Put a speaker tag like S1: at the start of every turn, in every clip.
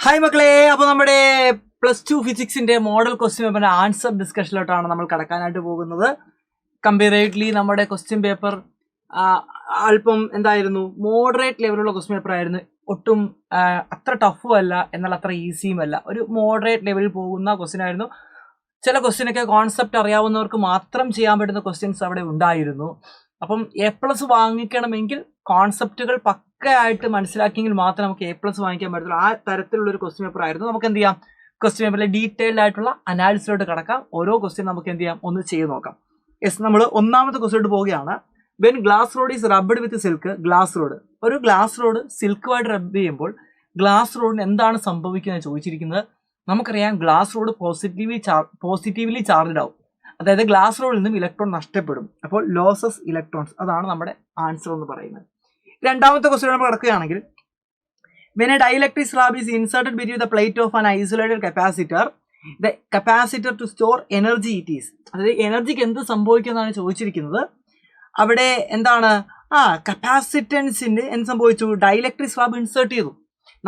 S1: Hi മക്കളെ, അപ്പോൾ നമ്മുടെ +2 ഫിസിക്സിന്റെ മോഡൽ ക്വസ്റ്റ്യൻ പേപ്പറിന്റെ ആൻസർ ഡിസ്കഷനിലോട്ടാണ് നമ്മൾ കടക്കാനായിട്ട് പോകുന്നത്. കമ്പാരേറ്റീവ്ലി നമ്മുടെ ക്വസ്റ്റ്യൻ പേപ്പർ അല്പം എന്തായിരുന്നു, മോഡറേറ്റ് ലെവലുള്ള ക്വസ്റ്റ്യൻ പേപ്പർ ആയിരുന്നു. ഒട്ടും അത്ര ടഫും അല്ല, എന്നാൽ അത്ര ഈസിയും അല്ല. ഒരു മോഡറേറ്റ് ലെവലിൽ പോകുന്ന ക്വസ്റ്റ്യൻ ആയിരുന്നു. ചില ക്വസ്റ്റ്യനൊക്കെ കോൺസെപ്റ്റ് അറിയാവുന്നവർക്ക് മാത്രം ചെയ്യാൻ പറ്റുന്ന ക്വസ്റ്റ്യൻസ് അവിടെ ഉണ്ടായിരുന്നു. അപ്പം A+ വാങ്ങിക്കണമെങ്കിൽ കോൺസെപ്റ്റുകൾ പക്കയായിട്ട് മനസ്സിലാക്കിയെങ്കിൽ മാത്രമേ നമുക്ക് A+ വാങ്ങിക്കാൻ പറ്റത്തുള്ളൂ. ആ തരത്തിലുള്ള ഒരു ക്വസ്റ്റ്യൻ പേപ്പർ ആയിരുന്നു. നമുക്ക് എന്ത് ചെയ്യാം, ക്വസ്റ്റ്യൻ പേപ്പറിലെ ഡീറ്റെയിൽഡ് ആയിട്ടുള്ള അനാലിസിലോട്ട് കടക്കാം. ഓരോ ക്വസ്റ്റ്യൻ നമുക്ക് എന്ത് ചെയ്യാം, ഒന്ന് ചെയ്ത് നോക്കാം. നമ്മൾ ഒന്നാമത്തെ ക്വസ്റ്റ്യൻ പോവുകയാണ്. When glass rod is rubbed with silk. Glass rod, ഒരു ഗ്ലാസ് റോഡ് സിൽക്കുമായിട്ട് റബ്ബ് ചെയ്യുമ്പോൾ ഗ്ലാസ് റോഡിന് എന്താണ് സംഭവിക്കുന്നത് ചോദിച്ചിരിക്കുന്നത്. നമുക്കറിയാം ഗ്ലാസ് റോഡ് പോസിറ്റീവ്ലി ചാർജ്ഡ് ആവും. അതായത് ഗ്ലാസ് റോഡിൽ നിന്നും ഇലക്ട്രോൺ നഷ്ടപ്പെടും. അപ്പോൾ ലോസസ് ഇലക്ട്രോൺസ്, അതാണ് നമ്മുടെ ആൻസർ എന്ന് പറയുന്നത്. രണ്ടാമത്തെ ക്വസ്റ്റ്യൻ നമ്മൾ കിടക്കുകയാണെങ്കിൽ, when a dielectric slab is inserted between the plate of an isolated capacitor, the capacitor to store energy it is. അതായത് എനർജിക്ക് എന്ത് സംഭവിക്കുന്നതാണ് ചോദിച്ചിരിക്കുന്നത്. അവിടെ എന്താണ്, കപ്പാസിറ്റൻസിന്റെ എന്ത് സംഭവിച്ചു, ഡൈഇലക്ട്രിക് സ്ലാബ് ഇൻസേർട്ട് ചെയ്തു.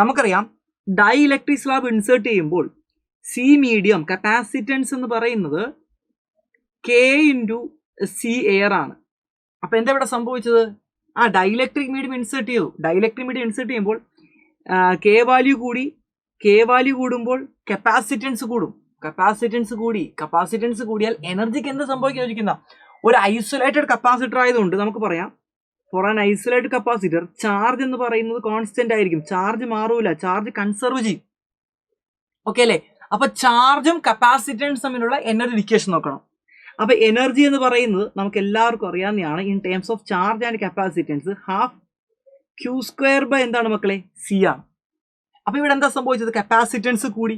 S1: നമുക്കറിയാം ഡൈഇലക്ട്രിക് സ്ലാബ് ഇൻസേർട്ട് ചെയ്യുമ്പോൾ സി മീഡിയം കപ്പാസിറ്റൻസ് എന്ന് പറയുന്നത് K/C എയർ ആണ്. അപ്പൊ എന്താ ഇവിടെ സംഭവിച്ചത്, ഡൈഇലക്ട്രിക് മീഡിയം ഇൻസേർട്ട് ചെയ്തു. ഡൈഇലക്ട്രിക് മീഡിയം ഇൻസേർട്ട് ചെയ്യുമ്പോൾ K വാല്യൂ കൂടുമ്പോൾ കപ്പാസിറ്റൻസ് കൂടും. കപ്പാസിറ്റൻസ് കൂടിയാൽ എനർജിക്ക് എന്ത് സംഭവിക്കുന്ന, ഒരു ഐസൊലേറ്റഡ് കപ്പാസിറ്റർ ആയതുകൊണ്ട് നമുക്ക് പറയാം, for an isolated capacitor charge എന്ന് പറയുന്നത് കോൺസ്റ്റന്റ് ആയിരിക്കും. ചാർജ് മാറൂല, ചാർജ് കൺസർവ് ചെയ്യും. ഓക്കെ അല്ലേ? അപ്പൊ ചാർജും കപ്പാസിറ്റൻസും തമ്മിലുള്ള എനർജി ഇക്വേഷൻ നോക്കണം. അപ്പൊ എനർജി എന്ന് പറയുന്നത് നമുക്ക് എല്ലാവർക്കും അറിയാവുന്നതാണ്. In terms of charge and capacitance, ½ Q² എന്താണ് മക്കളെ, C ആണ്. അപ്പൊ ഇവിടെ എന്താ സംഭവിച്ചത്, കപ്പാസിറ്റൻസ് കൂടി.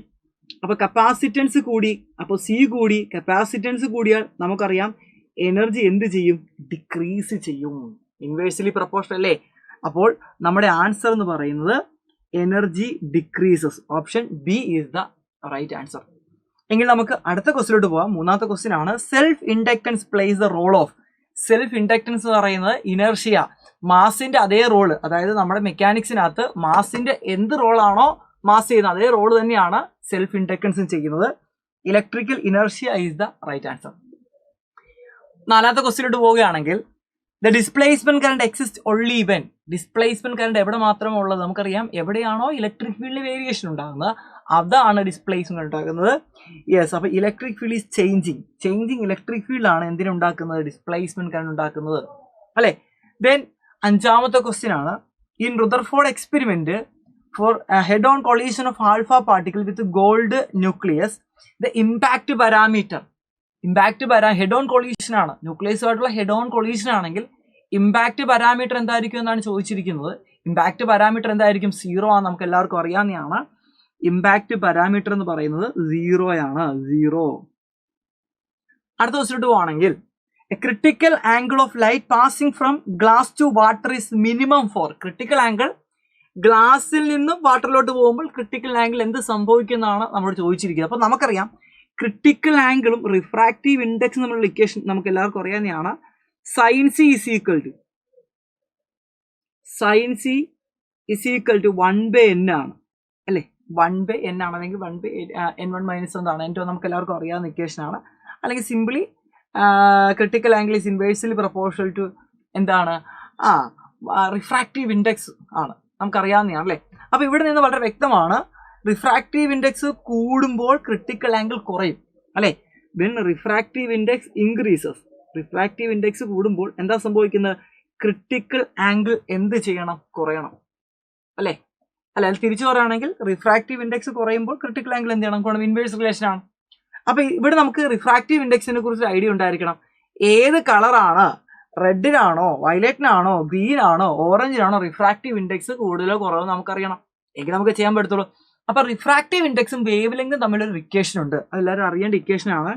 S1: അപ്പൊ കപ്പാസിറ്റൻസ് കൂടി, അപ്പൊ C കൂടി. കപ്പാസിറ്റൻസ് കൂടിയാൽ നമുക്കറിയാം എനർജി എന്ത് ചെയ്യും, ഡിക്രീസ് ചെയ്യും. ഇൻവേഴ്സ്ലി പ്രൊപ്പോർഷണൽ അല്ലേ? അപ്പോൾ നമ്മുടെ ആൻസർ എന്ന് പറയുന്നത് energy decreases. Option B is the right answer. എങ്കിൽ നമുക്ക് അടുത്ത ക്വസ്റ്റിലോട്ട് പോവാം. മൂന്നാമത്തെ ക്വസ്റ്റ്യൻ ആണ്, self inductance plays the role of. Self inductance എന്ന് പറയുന്നത് ഇനർഷ്യ, മാസിന്റെ അതേ റോള്. അതായത് നമ്മുടെ മെക്കാനിക്സിനകത്ത് മാസിന്റെ എന്ത് റോളാണോ മാസ് ചെയ്യുന്നത് അതേ റോള് തന്നെയാണ് സെൽഫ് ഇൻഡക്റ്റൻസും ചെയ്യുന്നത്. Electrical inertia is the right answer. നാലാമത്തെ ക്വസ്റ്റിലോട്ട് പോവുകയാണെങ്കിൽ, the displacement current exist only when. Displacement current എവിടെ മാത്രമേ ഉള്ളത്, നമുക്കറിയാം എവിടെയാണോ ഇലക്ട്രിക് ഫീൽഡിൽ വേരിയേഷൻ ഉണ്ടാകുന്നത് അതാണ് ഡിസ്പ്ലേസ്മെന്റ് ഉണ്ടാക്കുന്നത്. യെസ്, അപ്പൊ electric field is changing electric ഫീൽഡാണ് എന്തിനുണ്ടാക്കുന്നത്, ഡിസ്പ്ലേസ്മെന്റ് കറണ്ട് ഉണ്ടാക്കുന്നത് അല്ലെ. ദെൻ അഞ്ചാമത്തെ ക്വസ്റ്റ്യൻ ആണ്, in Rutherford experiment for head on collision of alpha particle with gold nucleus, the impact parameter. Head on collision ആണ്, ന്യൂക്ലിയസുമായിട്ടുള്ള ഹെഡ് ഓൺ കൊളീഷൻ ആണെങ്കിൽ impact parameter എന്തായിരിക്കും എന്നാണ് ചോദിച്ചിരിക്കുന്നത്. ഇമ്പാക്ട് പാരാമീറ്റർ എന്തായിരിക്കും, 0 ആണ്. നമുക്ക് എല്ലാവർക്കും അറിയാവുന്നതാണ്. ഇമ്പാക്ട് പാരാമീറ്റർ എന്ന് പറയുന്നത് 0 ആണ്. 0. അടുത്ത ക്വസ്റ്റ്യൻ പോവാണെങ്കിൽ, a critical angle of light passing from glass to water is minimum for. Critical angle ഗ്ലാസിൽ നിന്നും വാട്ടറിലോട്ട് പോകുമ്പോൾ ക്രിട്ടിക്കൽ ആംഗിൾ എന്ത് സംഭവിക്കുന്നതാണ് നമ്മളോട് ചോദിച്ചിരിക്കുന്നത്. അപ്പൊ നമുക്കറിയാം ക്രിട്ടിക്കൽ ആംഗിളും റിഫ്രാക്റ്റീവ് ഇൻഡെക്സും തമ്മിലുള്ള ഇക്വേഷൻ നമുക്ക് എല്ലാവർക്കും അറിയാവുന്നതാണ്. sin C is equal to 1/n ആണ് അല്ലെ. 1/n ആണ്, അല്ലെങ്കിൽ 1/n1 - എന്താണ് n2 നമുക്ക് എല്ലാവർക്കും അറിയാവുന്ന ഇക്വേഷൻ ആണ്. അല്ലെങ്കിൽ simply critical angle is inversely proportional to എന്താണ്, റിഫ്രാക്റ്റീവ് ഇൻഡെക്സ് ആണ്, നമുക്കറിയാവുന്നതാണ് അല്ലേ. അപ്പൊ ഇവിടെ നിന്ന് വളരെ വ്യക്തമാണ്, റിഫ്രാക്റ്റീവ് ഇൻഡെക്സ് കൂടുമ്പോൾ ക്രിട്ടിക്കൽ ആംഗിൾ കുറയും അല്ലെ. When refractive index increases, refractive index കൂടുമ്പോൾ എന്താ സംഭവിക്കുന്നത്, ക്രിട്ടിക്കൽ ആംഗിൾ എന്ത് ചെയ്യണം, കുറയണം അല്ലെ. അല്ല, തിരിച്ചു പറയുകയാണെങ്കിൽ റിഫ്രാക്റ്റീവ് ഇൻഡെക്സ് കുറയുമ്പോൾ ക്രിട്ടിക്കൽ ആംഗിൾ എന്ത് ചെയ്യണം, ഇൻവേഴ്സ് റിലേഷൻ ആണ്. അപ്പൊ ഇവിടെ നമുക്ക് റിഫ്രാക്റ്റീവ് ഇൻഡെക്സിനെ കുറിച്ച് ഐഡിയ ഉണ്ടായിരിക്കണം. ഏത് കളറാണ്, റെഡിനാണോ, വയലറ്റിനാണോ, ഗ്രീനാണോ, ഓറഞ്ചിനാണോ റിഫ്രാക്റ്റീവ് ഇൻഡെക്സ് കൂടുതലോ കുറവോ നമുക്കറിയണം, എങ്കിൽ നമുക്ക് ചെയ്യാൻ പറ്റത്തുള്ളൂ. അപ്പൊ റിഫ്രാക്റ്റീവ് ഇൻഡെക്സും വേവ് ലെങ്തും തമ്മിലൊരു ഇക്വേഷൻ ഉണ്ട്. അതെല്ലാവരും അറിയേണ്ട ഇക്വേഷൻ ആണ്.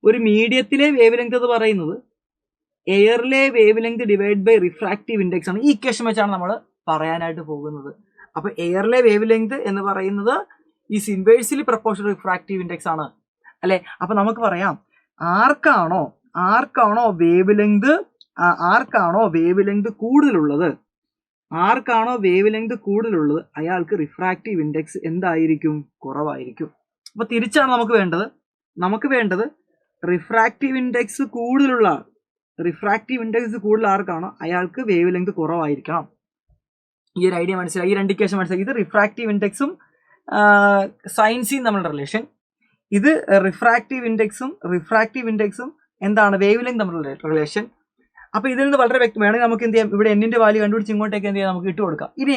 S1: ഒരു മീഡിയത്തിലെ വേവ് ലെങ്ത് എന്ന് പറയുന്നത് എയറിലെ wavelength divide by refractive index ആണ്. ഈ ഇക്വേഷൻ വെച്ചാണ് നമ്മൾ പറയാനായിട്ട് പോകുന്നത്. അപ്പൊ എയറിലെ വേവ് ലെങ്ത് എന്ന് പറയുന്നത് is inversely proportional refractive index ആണ് അല്ലെ. അപ്പൊ നമുക്ക് പറയാം, ആർക്കാണോ വേവ് ലെങ്ത് കൂടുതലുള്ളത് ആർക്കാണോ വേവ് ലെങ്ത് കൂടുതലുള്ളത് അയാൾക്ക് റിഫ്രാക്റ്റീവ് ഇൻഡെക്സ് എന്തായിരിക്കും? കുറവായിരിക്കും. അപ്പൊ തിരിച്ചാണ് നമുക്ക് വേണ്ടത് റിഫ്രാക്റ്റീവ് ഇൻഡെക്സ് കൂടുതലുള്ള ആർക്കാണോ അയാൾക്ക് വേവ് ലെങ്ത് കുറവായിരിക്കണം. ഈ ഒരു ഐഡിയ മനസ്സിലായി, ഈ രണ്ട് ഇക്വേഷൻ മനസ്സിലായി. ഇത് റിഫ്രാക്റ്റീവ് ഇൻഡെക്സും സൈൻ സിയും തമ്മിലുള്ള റിലേഷൻ. ഇത് റിഫ്രാക്റ്റീവ് ഇൻഡെക്സും എന്താണ് വേവ് ലെങ്ത് തമ്മിലുള്ള റിലേഷൻ. അപ്പൊ ഇതിൽ നിന്ന് വളരെ വ്യക്തമാണ്. നമുക്ക് എന്ത് ചെയ്യാം, ഇവിടെ എന്നിന്റെ വാല്യൂ കണ്ടുപിടിച്ച് ഇങ്ങോട്ടേക്ക് എന്ത് ചെയ്യാം, നമുക്ക് ഇട്ട് കൊടുക്കാം. ഇനി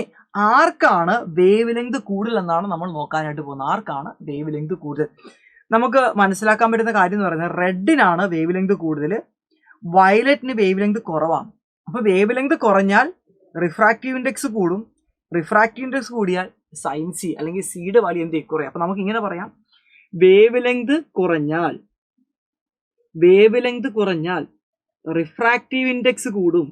S1: ആർക്കാണ് വേവ് ലെങ്ത് കൂടുതൽ എന്നാണ് നമ്മൾ നോക്കാനായിട്ട് പോകുന്നത്. ആർക്കാണ് വേവ് ലെങ്ത് കൂടുതൽ? നമുക്ക് മനസ്സിലാക്കാൻ പറ്റുന്ന കാര്യം എന്ന് പറയുന്നത് റെഡിനാണ് വേവ് ലെങ്ത് കൂടുതൽ, വയലറ്റിന് വേവ് ലെങ്ത് കുറവാണ്. അപ്പൊ വേവ് ലെങ്ത് കുറഞ്ഞാൽ റിഫ്രാക്റ്റീവ് ഇൻഡെക്സ് കൂടും, റിഫ്രാക്റ്റീവ് ഇൻഡെക്സ് കൂടിയാൽ സൈൻ സി അല്ലെങ്കിൽ സിയുടെ വാല്യൂ എന്ത് കുറയും. അപ്പൊ നമുക്ക് ഇങ്ങനെ പറയാം, വേവ് ലെങ്ത് കുറഞ്ഞാൽ റിഫ്രാക്റ്റീവ് ഇൻഡെക്സ് കൂടും,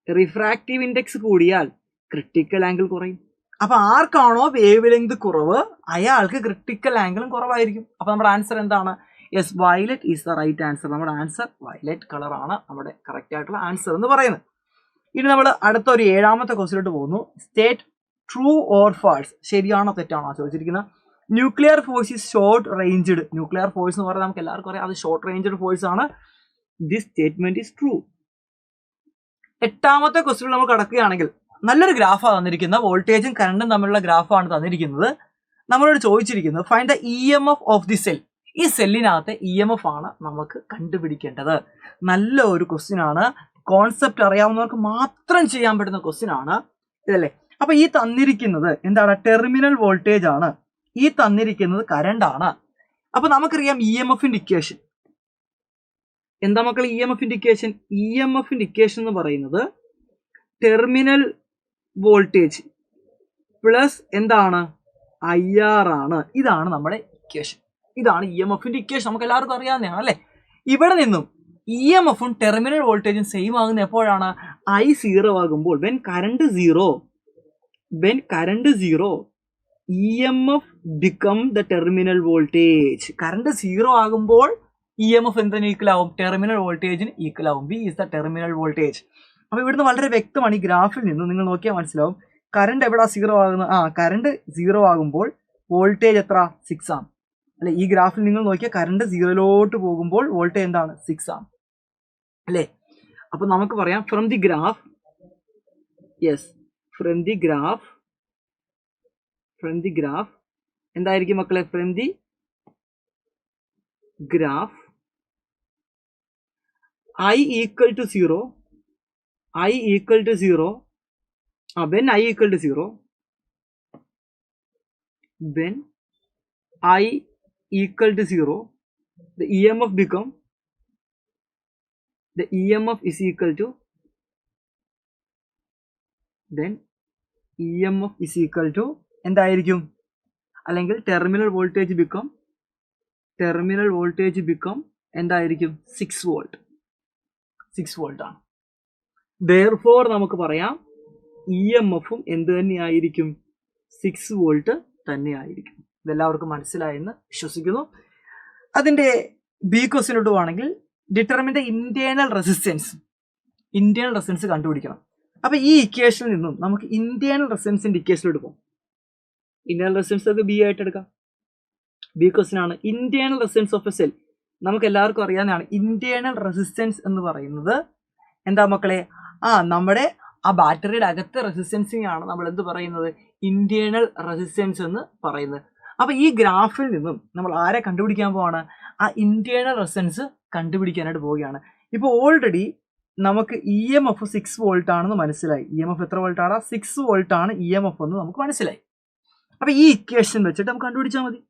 S1: റിഫ്രാക്റ്റീവ് ഇൻഡെക്സ് കൂടിയാൽ ക്രിട്ടിക്കൽ ആംഗിൾ കുറയും. അപ്പൊ ആർക്കാണോ വേവ് ലെങ്ത് കുറവ് അയാൾക്ക് ക്രിട്ടിക്കൽ ആംഗിളും കുറവായിരിക്കും. അപ്പൊ നമ്മുടെ ആൻസർ എന്താണ്? Yes, violet is the right answer. നമ്മുടെ ആൻസർ വയലറ്റ് കളർ ആണ് നമ്മുടെ കറക്റ്റ് ആയിട്ടുള്ള ആൻസർ എന്ന് പറയുന്നത്. ഇനി നമ്മൾ അടുത്ത ഒരു 7ാമത്തെ ക്വസ്റ്റ്യനിലോട്ട് പോകുന്നു. സ്റ്റേറ്റ് ട്രൂ ഓർ ഫാൾസ്, ശരിയാണോ തെറ്റാണോ ചോദിച്ചിരിക്കുന്നത്. Nuclear force is short ranged. Nuclear force എന്ന് പറഞ്ഞാൽ നമുക്ക് എല്ലാവർക്കും അറിയാം, അത് ഷോർട്ട് റേഞ്ച്ഡ് ഫോഴ്സ് ആണ്. This statement is true. 8ാമത്തെ ക്വസ്റ്റ്യൻ നമ്മൾ കടക്കുകയാണെങ്കിൽ നല്ലൊരു ഗ്രാഫാണ് തന്നിരിക്കുന്നത്. വോൾട്ടേജും കറണ്ടും തമ്മിലുള്ള ഗ്രാഫാണ് തന്നിരിക്കുന്നത്. നമ്മളോട് ചോദിച്ചിരിക്കുന്നത് find the EMF of the cell. ഈ സെല്ലിനകത്തെ EMF ആണ് നമുക്ക് കണ്ടുപിടിക്കേണ്ടത്. നല്ല ഒരു ക്വസ്റ്റ്യൻ ആണ്. കോൺസെപ്റ്റ് അറിയാവുന്നവർക്ക് മാത്രം ചെയ്യാൻ പറ്റുന്ന ക്വസ്റ്റ്യൻ ആണ് ഇതല്ലേ. അപ്പൊ ഈ തന്നിരിക്കുന്നത് എന്താണ്? ടെർമിനൽ വോൾട്ടേജ് ആണ്. ഈ തന്നിരിക്കുന്നത് കറണ്ട് ആണ്. അപ്പൊ നമുക്കറിയാം EMFന്റെ ഇക്വേഷൻ എന്താ മക്കൾ? EMFന്റെ ഇക്വേഷൻ എന്ന് പറയുന്നത് ടെർമിനൽ വോൾട്ടേജ് പ്ലസ് എന്താണ്? IR ആണ്. ഇതാണ് നമ്മുടെ ഇക്വേഷൻ. ഇതാണ് EMFന്റെ ഇക്വേഷൻ. നമുക്ക് എല്ലാവർക്കും അറിയാവുന്നതാണ് അല്ലെ. ഇവിടെ നിന്നും EMFും ടെർമിനൽ വോൾട്ടേജും സെയിം ആകുന്ന എപ്പോഴാണ്? I 0 ആകുമ്പോൾ. When current zero EMF become the terminal voltage. Current 0 ആകുമ്പോൾ EMF എന്തിന് ഈക്വൽ ആവും? ടെർമിനൽ വോൾട്ടേജിന് ഈക്വൽ ആവും. V is the terminal voltage. അപ്പൊ ഇവിടുന്ന് വളരെ വ്യക്തമാണ്. ഈ ഗ്രാഫിൽ നിന്ന് നിങ്ങൾ നോക്കിയാൽ മനസ്സിലാവും കറണ്ട് എവിടെ 0 ആകുന്നത്. കറണ്ട് 0 ആകുമ്പോൾ വോൾട്ടേജ് എത്ര? 6 ആണ് അല്ലെ. ഈ ഗ്രാഫിൽ നിങ്ങൾ നോക്കിയാൽ കറണ്ട് 0 പോകുമ്പോൾ വോൾട്ടേജ് എന്താണ്? 6 ആണ് അല്ലേ. അപ്പൊ നമുക്ക് പറയാം ഫ്രം ദി ഗ്രാഫ് എന്തായിരിക്കും മക്കളെ? From the graph I equal to 0 when I equal to 0 when I equal to 0 the EMF is equal to then EMF is equal to എന്തായിരിക്കും? അല്ലെങ്കിൽ ടെർമിനൽ വോൾട്ടേജ് ബിക്കം എന്തായിരിക്കും? 6 വോൾട്ട് ആണ്. therefore നമുക്ക് പറയാം EMFും എന്ത് തന്നെയായിരിക്കും? 6 വോൾട്ട് തന്നെയായിരിക്കും. ഇതെല്ലാവർക്കും മനസ്സിലായെന്ന് വിശ്വസിക്കുന്നു. അതിന്റെ ബി ക്വസ്റ്റ്യനോട്ട് പോവാണെങ്കിൽ ഡിറ്റർമിൻ ദ ഇന്റേണൽ റെസിസ്റ്റൻസ് കണ്ടുപിടിക്കണം. അപ്പൊ ഈ ഇക്വേഷനിൽ നിന്നും നമുക്ക് ഇന്റേണൽ റെസിസ്റ്റൻസിന്റെ ഇക്വേഷനിലോട്ട് പോകും. ഇന്റേണൽ റെസിസ്റ്റൻസ് ഒക്കെ ബി ആയിട്ട് എടുക്കാം. ബി ക്വസ്റ്റ്യൻ ആണ് internal resistance of A cell. നമുക്ക് എല്ലാവർക്കും അറിയാവുന്നതാണ് ഇന്റേണൽ റെസിസ്റ്റൻസ് എന്ന് പറയുന്നത് എന്താ മക്കളെ? നമ്മുടെ ആ ബാറ്ററിയുടെ അകത്തെ റെസിസ്റ്റൻസിനെയാണ് നമ്മൾ എന്ത് പറയുന്നത്? ഇന്റേണൽ റെസിസ്റ്റൻസ് എന്ന് പറയുന്നത്. അപ്പൊ ഈ ഗ്രാഫിൽ നിന്നും നമ്മൾ ആരെ കണ്ടുപിടിക്കാൻ പോവാണ്? ആ ഇന്റേണൽ റെസിസ്റ്റൻസ് കണ്ടുപിടിക്കാനായിട്ട് പോവുകയാണ്. ഇപ്പൊ ഓൾറെഡി നമുക്ക് EMF 6 വോൾട്ട് ആണെന്ന് മനസ്സിലായി. EMF എത്ര വോൾട്ട് ആണ്? 6 വോൾട്ട് ആണ് EMF എന്ന് നമുക്ക് മനസ്സിലായി. അപ്പൊ ഈ ഇക്വേഷൻ വെച്ചിട്ട് നമുക്ക് കണ്ടുപിടിച്ചാൽ മതി.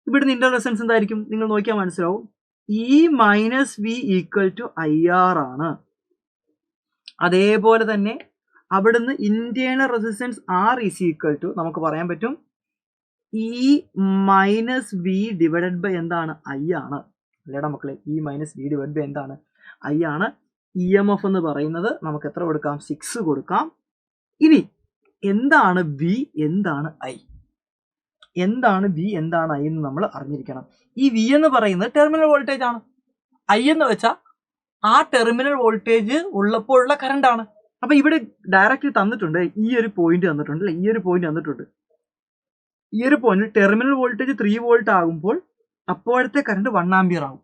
S1: ഇവിടുന്ന് ഇന്റേണൽ റെസിസ്റ്റൻസ് എന്തായിരിക്കും? നിങ്ങൾ നോക്കിയാൽ മനസ്സിലാവും. E minus V equal to IR ആണ്. അതേപോലെ തന്നെ അവിടുന്ന് internal resistance R is equal to നമുക്ക് പറയാൻ പറ്റും E minus V divided by എന്താണ്? I ആണ് അല്ലേടാ മക്കളെ. E minus V divide by എന്താണ്? I ആണ്. EMF എന്ന് പറയുന്നത് നമുക്ക് എത്ര കൊടുക്കാം? 6 കൊടുക്കാം. ഇനി എന്താണ് V, എന്താണ് I? എന്താണ് V, എന്താണ് I എന്ന് നമ്മൾ അറിഞ്ഞിരിക്കണം. ഈ V എന്ന് പറയുന്നത് ടെർമിനൽ വോൾട്ടേജ് ആണ്. I എന്ന് വെച്ചാൽ ആ ടെർമിനൽ വോൾട്ടേജ് ഉള്ളപ്പോഴുള്ള കറണ്ട് ആണ് അപ്പൊ ഇവിടെ ഡയറക്റ്റ് തന്നിട്ടുണ്ട് ഈ ഒരു പോയിന്റ് തന്നിട്ടുണ്ട് അല്ലെ, ഈ ഒരു പോയിന്റ് തന്നിട്ടുണ്ട്. ഈ ഒരു പോയിന്റിൽ ടെർമിനൽ വോൾട്ടേജ് 3 വോൾട്ട് ആകുമ്പോൾ അപ്പോഴത്തെ കറണ്ട് 1 ആംപിയർ ആവും.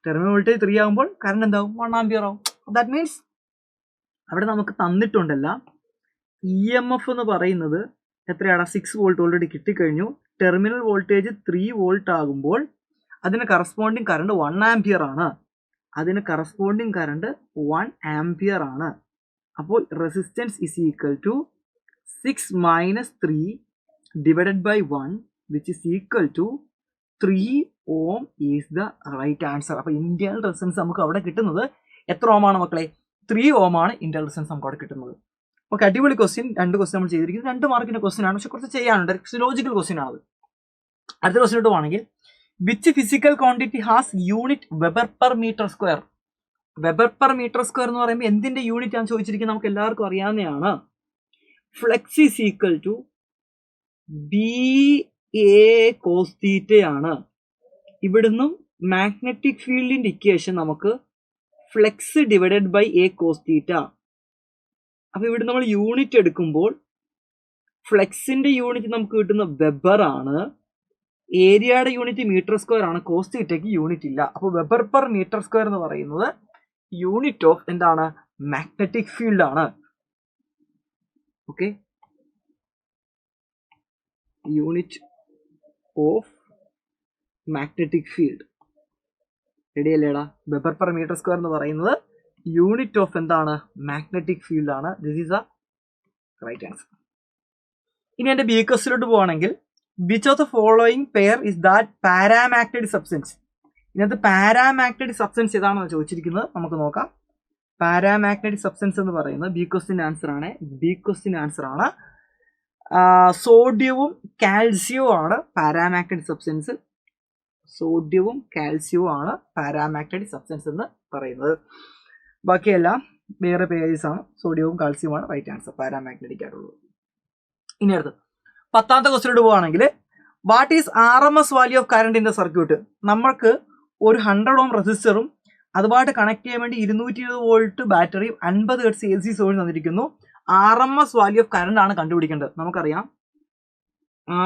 S1: ടെർമിനൽ വോൾട്ടേജ് 3 ആകുമ്പോൾ കറണ്ട് എന്താവും? 1 ആംപിയർ ആവും. ദാറ്റ് മീൻസ് അവിടെ നമുക്ക് തന്നിട്ടുണ്ടല്ല EMF എന്ന് പറയുന്നത് എത്രയാണ്? 6 വോൾട്ട് ഓൾറെഡി കിട്ടിക്കഴിഞ്ഞു. ടെർമിനൽ വോൾട്ടേജ് 3 വോൾട്ട് ആകുമ്പോൾ അതിന് കറസ്പോണ്ടിങ് കറണ്ട് 1 ആംപിയർ ആണ്. അതിന് കറസ്പോണ്ടിങ് കറണ്ട് 1 ആംപിയർ ആണ്. അപ്പോൾ resistance is equal to 6 minus 3 divided by 1 which is equal to 3 ohm is the right answer. അപ്പോൾ ഇന്റേണൽ റെസിസ്റ്റൻസ് നമുക്ക് അവിടെ കിട്ടുന്നത് എത്ര ഓം ആണ് മക്കളെ? 3 ഓം ആണ് ഇന്റേണൽ റെസിസ്റ്റൻസ് നമുക്ക് അവിടെ കിട്ടുന്നത്. ഓക്കെ, അടിപൊളി ക്വസ്റ്റ്യൻ. 2 ക്വസ്റ്റ്യൻ നമ്മൾ ചെയ്തിരിക്കുന്നത് 2 മാർക്കിന്റെ ക്വസ്റ്റ്യൻ ആണ്, പക്ഷെ കുറച്ച് ചെയ്യാനുണ്ട്. ലോജിക്കൽ ക്വസ്റ്റ്യൻ ആണ്. അടുത്ത ക്വസ്റ്റ്യൻ ആണെങ്കിൽ which physical quantity has unit weber per metre square? Weber per metre square എന്ന് പറയുമ്പോൾ എന്തിന്റെ യൂണിറ്റ് ആണ് ചോദിച്ചിരിക്കുന്നത്? നമുക്ക് എല്ലാവർക്കും അറിയാവുന്നതാണ്. Flux is equal to BA cos θ ആണ്. ഇവിടുന്നും മാഗ്നറ്റിക് ഫീൽഡിന്റെ ഇക്വേഷൻ നമുക്ക് flux divided by A cos θ. അപ്പൊ ഇവിടെ നമ്മൾ യൂണിറ്റ് എടുക്കുമ്പോൾ ഫ്ലെക്സിന്റെ യൂണിറ്റ് നമുക്ക് കിട്ടുന്ന വെബർ ആണ്, ഏരിയയുടെ യൂണിറ്റ് മീറ്റർ സ്ക്വയർ ആണ്. കോസ് തീറ്റയ്ക്ക് യൂണിറ്റ് ഇല്ല. അപ്പോൾ വെബർ പെർ മീറ്റർ സ്ക്വയർ എന്ന് പറയുന്നത് യൂണിറ്റ് ഓഫ് എന്താണ്? മാഗ്നറ്റിക് ഫീൽഡ് ആണ്. Okay, unit of magnetic field. Ready അല്ലേടാ? വെബർ പെർ മീറ്റർ സ്ക്വയർ എന്ന് പറയുന്നത് യൂണിറ്റ് ഓഫ് എന്താണ്? മാഗ്നറ്റിക് ഫീൽഡ് ആണ്. This is a right answer. ഇനി എന്റെ ബി ക്വസ്റ്റിലോട്ട് പോവാണെങ്കിൽ which of the following pair is that paramagnetic substance? ഇതിനകത്ത് പാരാമാഗ്നറ്റിക് സബ്സ്റ്റൻസ് ഏതാണെന്ന് ചോദിച്ചിരിക്കുന്നത്. നമുക്ക് നോക്കാം. പാരാമാഗ്നറ്റിക് സബ്സ്റ്റൻസ് എന്ന് പറയുന്നത് ബി ക്വസ്റ്റിന്റെ ആൻസർ ആണ്. ബി ക്വസ്റ്റിന്റെ ആൻസർ ആണ് സോഡിയവും കാൽസ്യവും ആണ് പാരാമാഗ്നറ്റിക് സബ്സ്റ്റൻസ്. സോഡിയവും കാൽസ്യവും ആണ് പാരാമാഗ്നറ്റിക് സബ്സ്റ്റൻസ് എന്ന് പറയുന്നത്. ബാക്കിയെല്ലാം വേറെ പേഴ്സ് ആണ്. സോഡിയവും കാൽസ്യവും ആണ് റൈറ്റ് ആൻസർ പാരാമാഗ്നറ്റിക് ആയിട്ടുള്ളത്. ഇനി അടുത്ത് 10ാമത്തെ ക്വസ്റ്റ്യനോട് പോവുകയാണെങ്കിൽ what is RMS value of current in the circuit? നമ്മൾക്ക് ഒരു 100 ഓം റെസിസ്റ്ററും അതുമായിട്ട് കണക്ട് ചെയ്യാൻ വേണ്ടി 220 വോൾട്ട് ബാറ്ററിയും 50 ഹെർട്സ് AC സോഴ്സ് തന്നിരിക്കുന്നു. RMS വാല്യൂ ഓഫ് കറണ്ട് ആണ് കണ്ടുപിടിക്കേണ്ടത്. നമുക്കറിയാം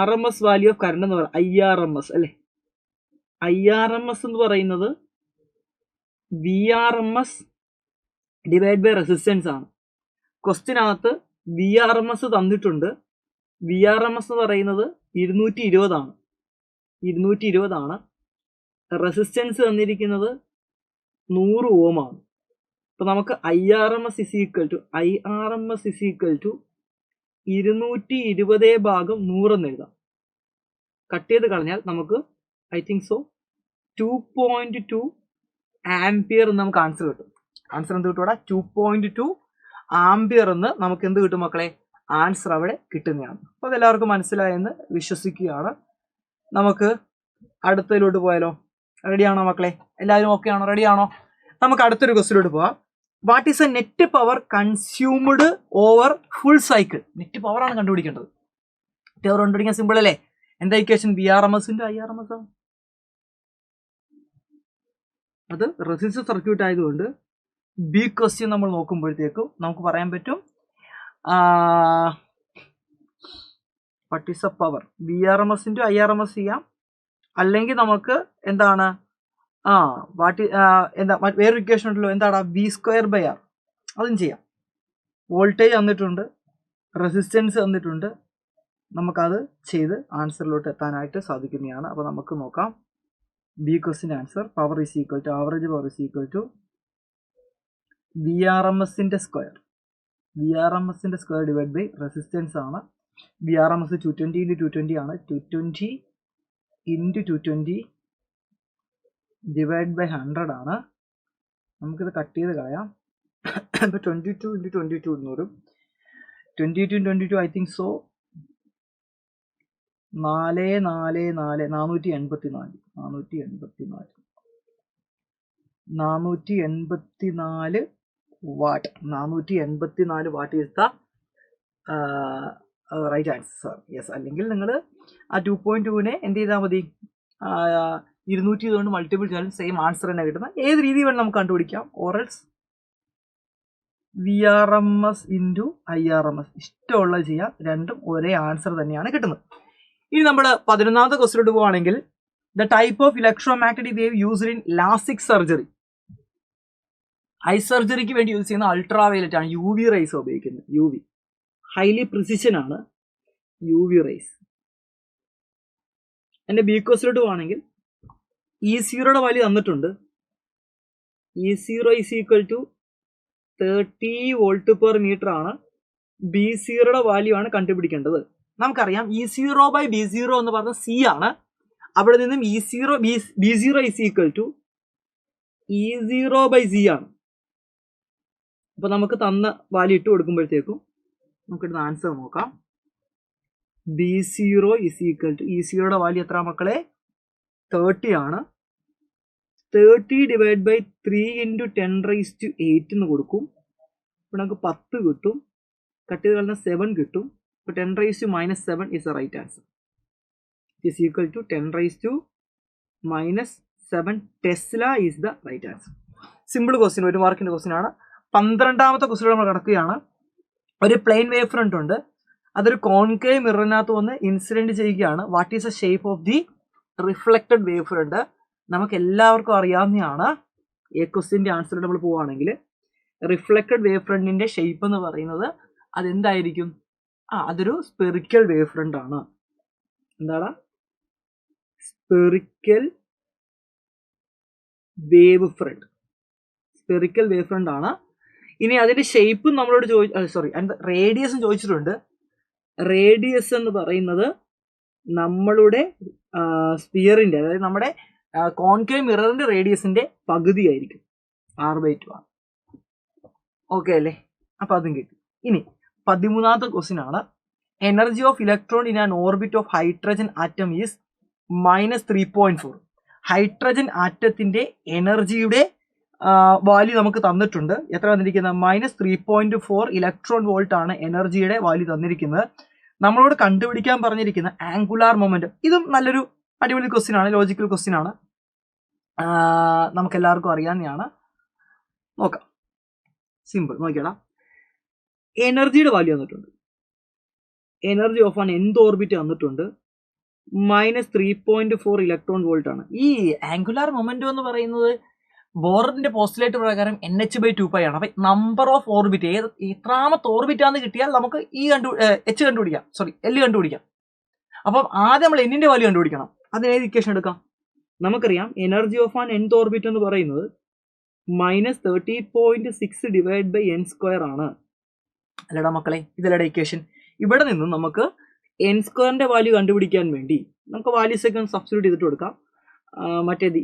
S1: RMS വാല്യൂ ഓഫ് കറണ്ട് എന്ന് പറയുന്നത് IRMS അല്ലെ. IRMS എന്ന് പറയുന്നത് VRMS ഡിവൈഡ് ബൈ റെസിസ്റ്റൻസ് ആണ്. ക്വസ്റ്റ്യനകത്ത് VRMS തന്നിട്ടുണ്ട്. VRMS എന്ന് പറയുന്നത് 220 ആണ്. 220 ആണ്. റെസിസ്റ്റൻസ് തന്നിരിക്കുന്നത് 100 ഓം ആണ്. അപ്പൊ നമുക്ക് IRMS ഇസ് ഈക്വൽ ടു 220 ഭാഗം 100 എന്ന് എഴുതാം. കട്ട് ചെയ്ത് കളഞ്ഞാൽ നമുക്ക് ഐ തിങ്ക് സോ 2.2 ആംപിയർ എന്ന് നമുക്ക് ആൻസർ കിട്ടും. ആൻസർ എന്ത് കിട്ടും? 2.2 ആംപിയർ എന്ന് നമുക്ക് എന്ത് കിട്ടും മക്കളെ? ആൻസർ അവിടെ കിട്ടുന്നതാണ്. അപ്പോൾ അതെല്ലാവർക്കും മനസ്സിലായെന്ന് വിശ്വസിക്കുകയാണ്. നമുക്ക് അടുത്തതിലോട്ട് പോയാലോ? റെഡിയാണോ മക്കളെ? എല്ലാവരും ഓക്കെ ആണോ? റെഡിയാണോ? നമുക്ക് അടുത്തൊരു ക്വസ്റ്റിലോട്ട് പോവാം. What is A net power consumed over full cycle? Net power ആണ് കണ്ടുപിടിക്കേണ്ടത്. പവർ കണ്ടുപിടിക്കാൻ സിമ്പിൾ അല്ലേ? എന്താ ഇക്വേഷൻ? VRMS × IRMS ആണ്. അത് റെസിസ്റ്റർ സർക്യൂട്ട് ആയതുകൊണ്ട് ബി ക്വസ്റ്റ്യൻ നമ്മൾ നോക്കുമ്പോഴത്തേക്കും നമുക്ക് പറയാൻ പറ്റും what is A power? VRMS × IRMS ചെയ്യാം. അല്ലെങ്കിൽ നമുക്ക് എന്താണ് എന്താ വേറൊരു ഇക്വേഷൻ ഉണ്ടല്ലോ, എന്താണ്? V²/R. അതും ചെയ്യാം. വോൾട്ടേജ് തന്നിട്ടുണ്ട്, റെസിസ്റ്റൻസ് തന്നിട്ടുണ്ട്. നമുക്കത് ചെയ്ത് ആൻസറിലോട്ട് എത്താനായിട്ട് സാധിക്കുന്നതാണ്. അപ്പോൾ നമുക്ക് നോക്കാം. ബി ക്വസ്റ്റിൻ്റെ answer power is equal to average power is equal to VRMS square. VRMS square divide by resistance ആണ്. VRMS 220 × 220 ആണ്. 220 × 220 ഡിവൈഡ് ബൈ 100 ആണ്. നമുക്കിത് കട്ട് ചെയ്ത് കളയാം. ഇപ്പോൾ 22 × 22 എന്ന് വരും. 22 × 22 I think so 484 watt. 484 watt is the right answer. Yes. അല്ലെങ്കിൽ നിങ്ങൾ ആ 2.2നെ എന്ത് ചെയ്താൽ മതി? 220 കൊണ്ട് മൾട്ടിപ്പിൾ ചെയ്താലും സെയിം ആൻസർ തന്നെ കിട്ടുന്ന ഏത് രീതി വേണം നമുക്ക് കണ്ടുപിടിക്കാം. ഓറൽസ് VRMS ഇൻറ്റു IRMS. ഇഷ്ടമുള്ളത് ചെയ്യാം, രണ്ടും ഒരേ ആൻസർ തന്നെയാണ് കിട്ടുന്നത്. ഇനി നമ്മൾ 11ാമത്തെ ക്വസ്റ്റിലോട്ട് പോവുകയാണെങ്കിൽ the type of electromagnetic wave used in LASIK surgery. Eye സർജറിക്ക് വേണ്ടി യൂസ് ചെയ്യുന്ന അൾട്രാവയലറ്റ് ആണ്, UV റൈസ് ഉപയോഗിക്കുന്നത്. UV ഹൈലി പ്രിസിഷൻ ആണ് UV റൈസ്. എൻ്റെ ബി ക്വസ്റ്റിലോട്ട് പോവുകയാണെങ്കിൽ E0യുടെ വാല്യൂ തന്നിട്ടുണ്ട്. E0 is equal to 30 volt per metre ആണ്. B0യുടെ വാല്യൂ ആണ് കണ്ടുപിടിക്കേണ്ടത്. നമുക്കറിയാം E0/B0 എന്ന് പറഞ്ഞ C ആണ്. അവിടെ നിന്നും B0 is equal to E0/C ആണ്. അപ്പൊ നമുക്ക് തന്ന വാല്യൂ ഇട്ട് കൊടുക്കുമ്പോഴത്തേക്കും നമുക്കിടുന്ന ആൻസർ നോക്കാം. B0 ഈസ് ഈക്വൽ ടു E0യുടെ വാല്യൂ എത്ര മക്കളെ? 30 ആണ്. 30 ഡിവൈഡ് ബൈ 3 ഇൻറ്റു 10⁸8 എന്ന് കൊടുക്കും. അപ്പോൾ നമുക്ക് 10 കിട്ടും. കട്ട് ചെയ്ത് കളഞ്ഞാൽ 7 കിട്ടും. അപ്പോൾ 10⁻⁻7 is the right answer. Is equal to 10⁻⁻7 tesla is the right answer. Simple question, 1 മാർക്കിന്റെ ക്വസ്റ്റ്യൻ ആണ്. 12ാമത്തെ ക്വസ്റ്റ്യൻ നമ്മൾ കിടക്കുകയാണ്. ഒരു പ്ലെയിൻ വേവ് ഫ്രണ്ട് ഉണ്ട്, അതൊരു കോൺകേവ് മിററിനകത്ത് വന്ന് ഇൻസിഡന്റ് ചെയ്യുകയാണ്. What is the shape of the reflected wave front? നമുക്ക് എല്ലാവർക്കും അറിയാവുന്നതാണ്. ഈ ക്വസ്റ്റ്യൻ്റെ ആൻസർ നമ്മൾ പോവുകയാണെങ്കിൽ റിഫ്ലക്റ്റഡ് വേവ് ഫ്രണ്ടിന്റെ ഷേപ്പ് എന്ന് പറയുന്നത് അതെന്തായിരിക്കും? അതൊരു സ്പെറിക്കൽ വേവ് ഫ്രണ്ട് ആണ്. എന്താണ്? Spherical wave front. Spherical wave front ആണ്. ഇനി അതിന്റെ ഷേപ്പും നമ്മളോട് റേഡിയസും ചോദിച്ചിട്ടുണ്ട്. റേഡിയസ് എന്ന് പറയുന്നത് നമ്മളുടെ സ്പിയറിന്റെ, അതായത് നമ്മുടെ കോൺകേവ് മിററിന്റെ റേഡിയസിന്റെ പകുതിയായിരിക്കും, R/2 ആണ്. ഓക്കെ അല്ലേ? അപ്പൊ അതും കിട്ടി. ഇനി 13ാമത്തെ ക്വസ്റ്റ്യൻ ആണ്. Energy of electron in an orbit of hydrogen atom is -3.4. ഹൈഡ്രജൻ ആറ്റത്തിന്റെ എനർജിയുടെ വാല്യൂ നമുക്ക് തന്നിട്ടുണ്ട്. എത്ര തന്നിരിക്കുന്നത്? -3.4 ഇലക്ട്രോൺ വോൾട്ട് ആണ് എനർജിയുടെ വാല്യൂ തന്നിരിക്കുന്നത്. നമ്മളോട് കണ്ടുപിടിക്കാൻ പറഞ്ഞിരിക്കുന്ന ആംഗുലാർ മൊമെന്റം. ഇതും നല്ലൊരു അടിപൊളി ക്വസ്റ്റ്യൻ ആണ്, ലോജിക്കൽ ക്വസ്റ്റ്യൻ ആണ്, നമുക്ക് എല്ലാവർക്കും അറിയാവുന്നതാണ്. നോക്കാം, സിമ്പിൾ. നോക്കിയാടാ, എനർജിയുടെ വാല്യൂ തന്നിട്ടുണ്ട്. Energy of an nth orbit തന്നിട്ടുണ്ട്. -3.4 ഇലക്ട്രോൺ വോൾട്ട് ആണ്. ഈ ആംഗുലാർ മൊമെന്റം എന്ന് പറയുന്നത് ബോറിന്റെ പോസ്റ്റുലേറ്റ് പ്രകാരം NH/2π ആണ്. അപ്പൊ നമ്പർ ഓഫ് ഓർബിറ്റ്, എത്രാമത്തെ ഓർബിറ്റ് ആണെന്ന് കിട്ടിയാൽ നമുക്ക് H കണ്ടുപിടിക്കാം, L കണ്ടുപിടിക്കാം. അപ്പം ആദ്യം നമ്മൾ Nന്റെ വാല്യൂ കണ്ടുപിടിക്കണം. അതിന് ഏത് ഇക്വേഷൻ എടുക്കാം? നമുക്കറിയാം energy of an nth orbit എന്ന് പറയുന്നത് -30.6 ഡിവൈഡ് ബൈ n² ആണ്. അല്ലടാ മക്കളെ, ഇതല്ലടാ ഇക്വേഷൻ. ഇവിടെ നിന്നും നമുക്ക് n² വാല്യൂ കണ്ടുപിടിക്കാൻ വേണ്ടി നമുക്ക് വാല്യൂസ് ഒക്കെ സബ്സ്റ്റിറ്റ്യൂട്ട് ചെയ്തിട്ട് കൊടുക്കാം. മറ്റേത്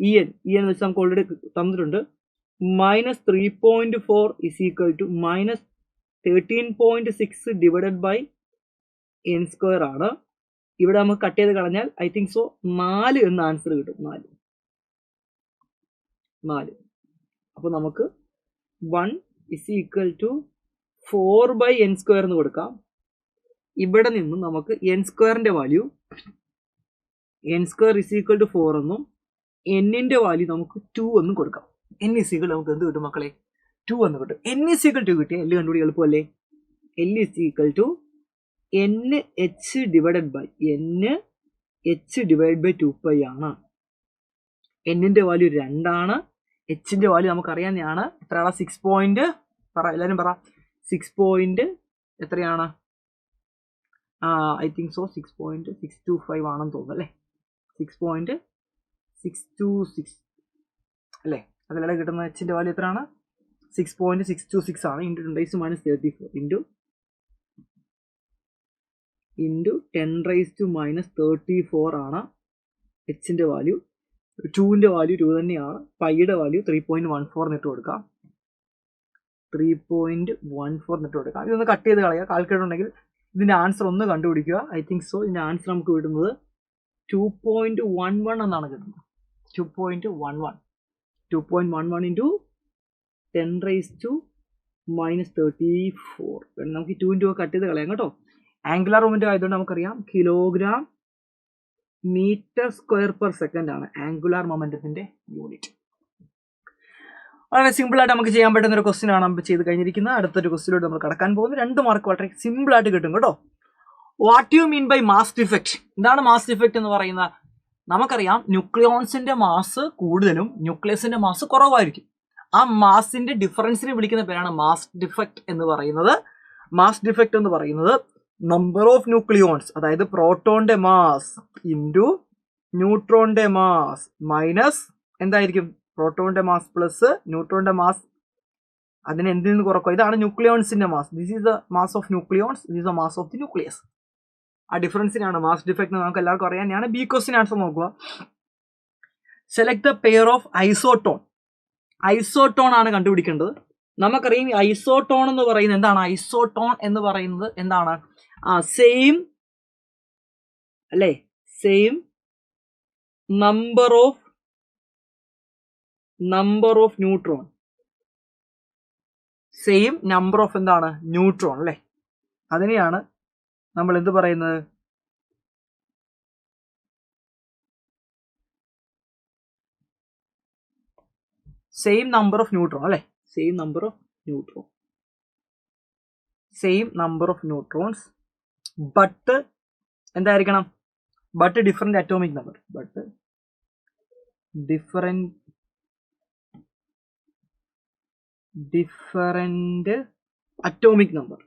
S1: en വെച്ച് നമുക്ക് ഓൾറെഡി തന്നിട്ടുണ്ട്. -3.4 is equal to -13.6 divided by n² ആണ്. ഇവിടെ നമുക്ക് കട്ട് ചെയ്ത് കളഞ്ഞാൽ ഐ തിങ്ക് 4 എന്ന ആൻസർ കിട്ടും. 4. അപ്പോൾ നമുക്ക് 1 ഇസ് ഈക്വൽ ടു 4/n² എന്ന് കൊടുക്കാം. ഇവിടെ നിന്നും നമുക്ക് n² value n² is equal to 4 എന്നും n-ന്റെ വാല്യൂ നമുക്ക് 2 എന്നും കൊടുക്കാം. n ഇസ് ഈക്വൽ നമുക്ക് എന്ത് കിട്ടും മക്കളെ? 2 എന്ന് കിട്ടും. n ഇസ് ഈക്വൽ 2 കിട്ടിയാൽ L കണ്ടുപിടി എളുപ്പമല്ലേ? L is equal to NH divided by 2π ആണ്. n-ന്റെ വാല്യൂ 2 ആണ്. h-ന്റെ വാല്യൂ നമുക്ക് അറിയാവുന്നതാണ്. എത്രയാണ്? 6. എല്ലാവരും പറ. 6 എത്രയാണ്? ഐ തിങ്ക് 6.625 ആണെന്ന് തോന്നുന്നു അല്ലേ? 6.626 അല്ലേ? അതിലൂടെ കിട്ടുന്ന h-ന്റെ വാല്യൂ എത്രയാണ്? 6.626 ആണ്. ഇൻറ്റു 10⁻34 ഇൻറ്റു 10⁻34 ആണ് h-ന്റെ വാല്യൂ. 2ന്റെ വാല്യൂ 2 തന്നെയാണ്. പൈയുടെ വാല്യൂ 3.14 ഇട്ട് കൊടുക്കാം. 3.14 ഇട്ട് കൊടുക്കാം. ഇതൊന്ന് കട്ട് ചെയ്ത് കളയുക. കാൽക്കുലേറ്റർ ഉണ്ടെങ്കിൽ ഇതിന്റെ ആൻസർ ഒന്ന് കണ്ടുപിടിക്കുക. ഐ തിങ്ക് ഇതിന്റെ ആൻസർ നമുക്ക് കിട്ടുന്നത് 2.11 എന്നാണ് കിട്ടുന്നത്. 2.11 ഇൻറ്റു 10⁻34. നമുക്ക് 2 ഇൻറ്റു കട്ട് ചെയ്ത് കളയാം കേട്ടോ. ആംഗുലാർ മൊമെന്റം ആയതുകൊണ്ട് നമുക്കറിയാം kilogram metre square per second ആണ് ആംഗുലാർ മൊമെന്റത്തിന്റെ യൂണിറ്റ്. വളരെ സിമ്പിളായിട്ട് നമുക്ക് ചെയ്യാൻ പറ്റുന്ന ഒരു ക്വസ്റ്റ്യൻ ആണ് നമ്മൾ ചെയ്ത് കഴിഞ്ഞിരിക്കുന്നത്. അടുത്തൊരു ക്വസ്റ്റ്യനിലോട്ട് നമ്മൾ കടക്കാൻ പോകുന്നത്. 2 മാർക്ക് വളരെ സിമ്പിളായിട്ട് കിട്ടും കേട്ടോ. What you mean by mass defect? എന്താണ് മാസ് ഡിഫക്റ്റ് എന്ന് പറയുന്നത്? നമുക്കറിയാം ന്യൂക്ലിയോൺസിന്റെ മാസ് കൂടുതലും ന്യൂക്ലിയസിന്റെ മാസ് കുറവായിരിക്കും. ആ മാസിന്റെ ഡിഫറൻസിനെ വിളിക്കുന്ന പേരാണ് മാസ് ഡിഫക്റ്റ് എന്ന് പറയുന്നത്. മാസ് ഡിഫക്റ്റ് എന്ന് പറയുന്നത് നമ്പർ ഓഫ് ന്യൂക്ലിയോൺസ്, അതായത് പ്രോട്ടോണിന്റെ മാസ് ഇൻറ്റു ന്യൂട്രോണിന്റെ മാസ് മൈനസ് എന്തായിരിക്കും, പ്രോട്ടോണിന്റെ മാസ് പ്ലസ് ന്യൂട്രോണിന്റെ മാസ്, അതിന് എന്തിൽ നിന്ന് കുറക്കുക. ഇതാണ് ന്യൂക്ലിയോൺസിന്റെ mass. This is the mass of nucleons, this is the mass of the nucleus. ആ ഡിഫറൻസിനാണ് മാസ് ഡിഫക്റ്റ്. നമുക്ക് എല്ലാവർക്കും അറിയാൻ. ബി ക്വസ്റ്റ്യൻ ആൻസർ നോക്കുക. Select the pair of isotone. Isotone ആണ് കണ്ടുപിടിക്കേണ്ടത്. നമുക്കറിയാം ഐസോട്ടോൺ എന്ന് പറയുന്നത് എന്താണ്? ഐസോട്ടോൺ എന്ന് പറയുന്നത് എന്താണ്? സെയിം അല്ലേ, same number of neutron, same number of എന്താണ്, ന്യൂട്രോൺ അല്ലേ. അതിനെയാണ് നമ്മൾ എന്ത് പറയുന്നത്? സെയിം നമ്പർ ഓഫ് ന്യൂട്രോൺ അല്ലേ, same number of neutron, same number of neutrons, but എന്തായിരിക്കണം? But different atomic number, but different atomic number,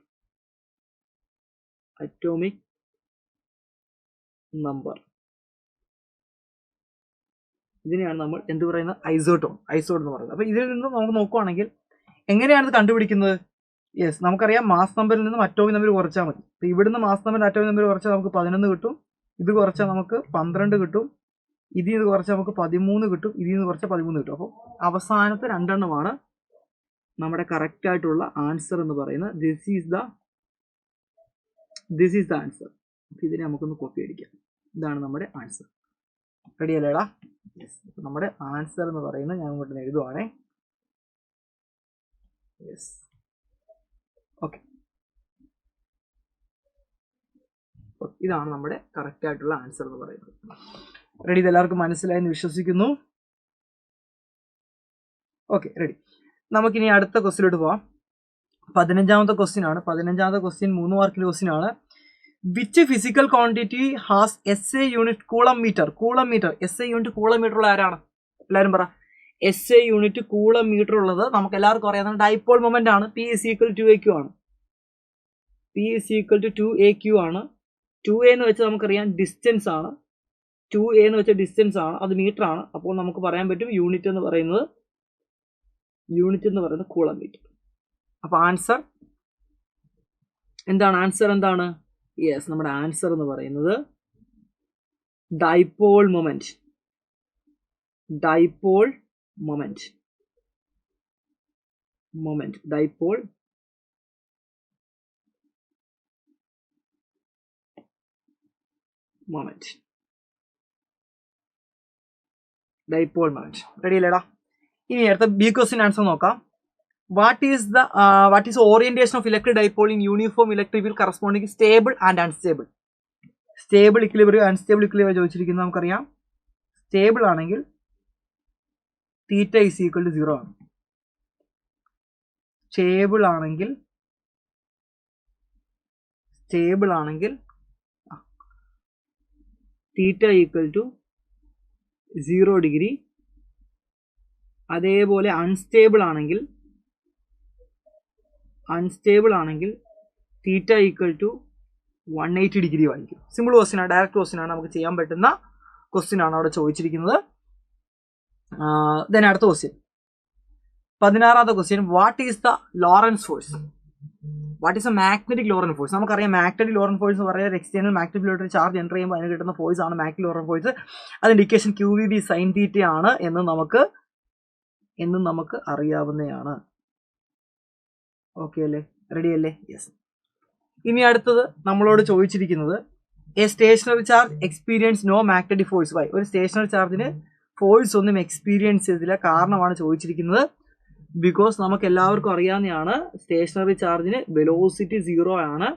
S1: ഇതിനെയാണ് നമ്മൾ എന്ത് പറയുന്നത്? ഐസോട്ടോൺ എന്ന് പറയുന്നത്. അപ്പൊ ഇതിൽ നിന്ന് നമുക്ക് നോക്കുവാണെങ്കിൽ എങ്ങനെയാണ് ഇത് കണ്ടുപിടിക്കുന്നത്? യെസ്, നമുക്കറിയാം മാസ് നമ്പറിൽ നിന്നും അറ്റോമിക് നമ്പർ കുറച്ചാൽ മതി. അപ്പൊ ഇവിടുന്ന് മാസ് നമ്പറിൽ അറ്റോമിക് നമ്പർ കുറച്ചാൽ നമുക്ക് 11 കിട്ടും, ഇത് കുറച്ചാൽ നമുക്ക് 12 കിട്ടും, ഇതിൽ നിന്ന് കുറച്ചാൽ നമുക്ക് 13 കിട്ടും, ഇതിൽ നിന്ന് കുറച്ചാൽ 13 കിട്ടും. അപ്പോൾ അവസാനത്തെ 2 എണ്ണമാണ് നമ്മുടെ കറക്റ്റ് ആയിട്ടുള്ള ആൻസർ എന്ന് പറയുന്നത്. This is the answer. ഇതിനെ നമുക്കൊന്ന് കോപ്പി അടിക്കാം. ഇതാണ് നമ്മുടെ ആൻസർ. റെഡി അല്ലേടാ? യെസ്. നമ്മുടെ ആൻസർ എന്ന് പറയുന്നത് ഞാൻ ഇങ്ങോട്ട് എഴുതുവാണേ. Yes, okay. ഇതാണ് നമ്മുടെ കറക്റ്റ് ആയിട്ടുള്ള ആൻസർ എന്ന് പറയുന്നത്. റെഡി? ഇത് എല്ലാവർക്കും മനസ്സിലായെന്ന് വിശ്വസിക്കുന്നു. Okay, ready. നമുക്കിനി അടുത്ത ക്വസ്റ്റ്യനിലോട്ട് പോവാം. 15ാമത്തെ ക്വസ്റ്റ്യൻ ആണ്. 15ാമത്തെ ക്വസ്റ്റ്യൻ 3 മാർക്കിന്റെ ക്വസ്റ്റ്യൻ ആണ്. Which physical quantity has SI unit coulomb metre? Coulomb metre, SI unit coulomb metre ഉള്ള ആരാണ്? എല്ലാവരും പറ. SI യൂണിറ്റ് കൂളം മീറ്റർ ഉള്ളത് നമുക്ക് എല്ലാവർക്കും അറിയാവുന്ന ഡൈപോൾ മൊമെന്റ് ആണ്. P is equal to 2AQ ആണ്. P is equal to 2AQ ആണ്. 2A എന്ന് വെച്ചാൽ നമുക്കറിയാം ഡിസ്റ്റൻസ് ആണ്. 2A എന്ന് വെച്ചാൽ ഡിസ്റ്റൻസ് ആണ്, അത് മീറ്റർ ആണ്. അപ്പോൾ നമുക്ക് പറയാൻ പറ്റും യൂണിറ്റ് എന്ന് പറയുന്നത് കൂളം മീറ്റർ. അപ്പൊ ആൻസർ എന്താണ്? എന്താണ്? യെസ്, നമ്മുടെ ആൻസർ എന്ന് പറയുന്നത് dipole moment. Dipole moment. Ready അല്ലേടാ? ഇനി അടുത്ത ബി ക്വസ്റ്റ്യൻ ആൻസർ നോക്കാം. What is orientation of electric dipole in uniform electric field corresponding stable and unstable? Stable equilibrium, unstable equilibrium ചോദിച്ചിരിക്കുന്നത് നമുക്കറിയാം. സ്റ്റേബിൾ ആണെങ്കിൽ θ is equal to 0 ആണ്. സ്റ്റേബിൾ ആണെങ്കിൽ θ equal to 0 degree. അതേപോലെ അൺസ്റ്റേബിൾ ആണെങ്കിൽ θ ഈക്വൽ ടു 180 ഡിഗ്രി ആയിരിക്കും. Simple question ആണ്, direct question ആണ്, നമുക്ക് ചെയ്യാൻ പറ്റുന്ന ക്വസ്റ്റ്യൻ ആണ് അവിടെ ചോദിച്ചിരിക്കുന്നത്. ദെൻ അടുത്ത ക്വസ്റ്റ്യൻ 16ാമത്തെ question. What is the Lorentz force? What is a magnetic Lorentz force? നമുക്കറിയാം മാഗ്നറ്റിക് ലോറൻസ് ഫോഴ്സ് എന്ന് പറയുന്നത് എക്സ്റ്റേണൽ മാഗ്നറ്റിക് ഫീൽഡിൽ ചാർജ് എൻ്റർ ചെയ്യുമ്പോൾ അതിന് കിട്ടുന്ന ഫോഴ്സ് ആണ് മാഗ്നറ്റിക് ലോറൻസ് ഫോഴ്സ്. അതിന്റെ ഇക്വേഷൻ QVB sin θ ആണ് എന്ന് നമുക്ക് അറിയാവുന്നതാണ്. ഓക്കെ അല്ലേ? റെഡി അല്ലേ? യെസ്. ഇനി അടുത്തത് നമ്മളോട് ചോദിച്ചിരിക്കുന്നത് a stationary charge experience no magnetic force by. ഒരു സ്റ്റേഷനറി ചാർജിന് ഫോഴ്സ് ഒന്നും എക്സ്പീരിയൻസ് ചെയ്തില്ല. കാരണമാണ് ചോദിച്ചിരിക്കുന്നത്. ബിക്കോസ് നമുക്ക് എല്ലാവർക്കും അറിയാവുന്നതാണ് സ്റ്റേഷനറി ചാർജിന് വെലോസിറ്റി 0 ആണ്.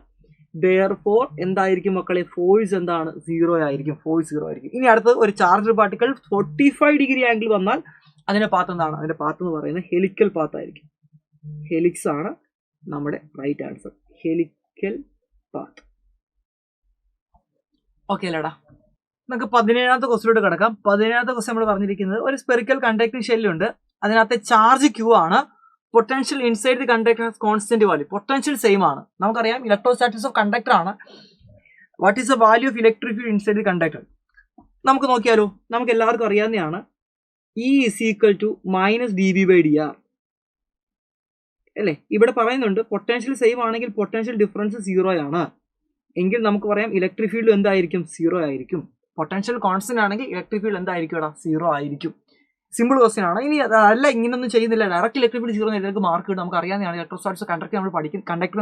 S1: ദെയർഫോർ എന്തായിരിക്കും മക്കളെ? ഫോഴ്സ് എന്താണ്? 0 ആയിരിക്കും. ഫോഴ്സ് 0 ആയിരിക്കും. ഇനി അടുത്തത് ഒരു ചാർജ് പാർട്ടിക്കിൾ 45 ഡിഗ്രി ആംഗിൾ വന്നാൽ അതിന്റെ പാത്ത് എന്താണ്? അതിന്റെ പാത്ത് എന്ന് പറയുന്നത് ഹെലിക്കൽ പാത്ത് ആയിരിക്കും. ഹെലിക്സ് ആണ് നമ്മുടെ right answer. Helical path. Okay അല്ലേടാ? നമുക്ക് 17ാമത്തെ ക്വസ്റ്റിലോട്ട് കിടക്കാം. 17ാമത്തെ ക്വസ്റ്റ്യൻ നമ്മൾ പറഞ്ഞിരിക്കുന്നത് ഒരു സ്പെറിക്കൽ കണ്ടക്ടിങ് ഷെല്ലുണ്ട്. അതിനകത്തെ ചാർജ് ക്യൂ ആണ്. Potential inside the conductor constant value. Potential same ആണ്. നമുക്കറിയാം ഇലക്ട്രോസ്റ്റാറ്റിക്സ് ഓഫ് കണ്ടക്ടർ ആണ്. What is the value of electric field inside the conductor? നമുക്ക് നോക്കിയാലോ? നമുക്ക് എല്ലാവർക്കും അറിയാവുന്നതാണ് E is equal to minus dB/dr അല്ലേ? ഇവിടെ പറയുന്നുണ്ട് പൊട്ടൻഷ്യൽ സെയിം ആണെങ്കിൽ പൊട്ടൻഷ്യൽ ഡിഫറൻസ് 0 ആണ് എങ്കിൽ നമുക്ക് പറയാം ഇലക്ട്രിക് ഫീൽഡ് എന്തായിരിക്കും? 0 ആയിരിക്കും. പൊട്ടൻഷ്യൽ കോൺസ്റ്റന്റ് ആണെങ്കിൽ ഇലക്ട്രിക് ഫീൽഡ് എന്തായിരിക്കും? 0 ആയിരിക്കും. സിമ്പിൾ ക്വസ്റ്റ്യൻ ആണ്. ഇനി അല്ല ഇങ്ങനൊന്നും ചെയ്യുന്നില്ല, ഡയറക്റ്റ് ഇലക്ട്രിക് ഫീൽഡ് 0 ഇതിലേക്ക് മാർക്ക് കിട്ടും. നമുക്ക് അറിയാവുന്നതാണ് ഇലക്ട്രോസ്റ്റാറ്റിക്സ് കണ്ടക്ടർ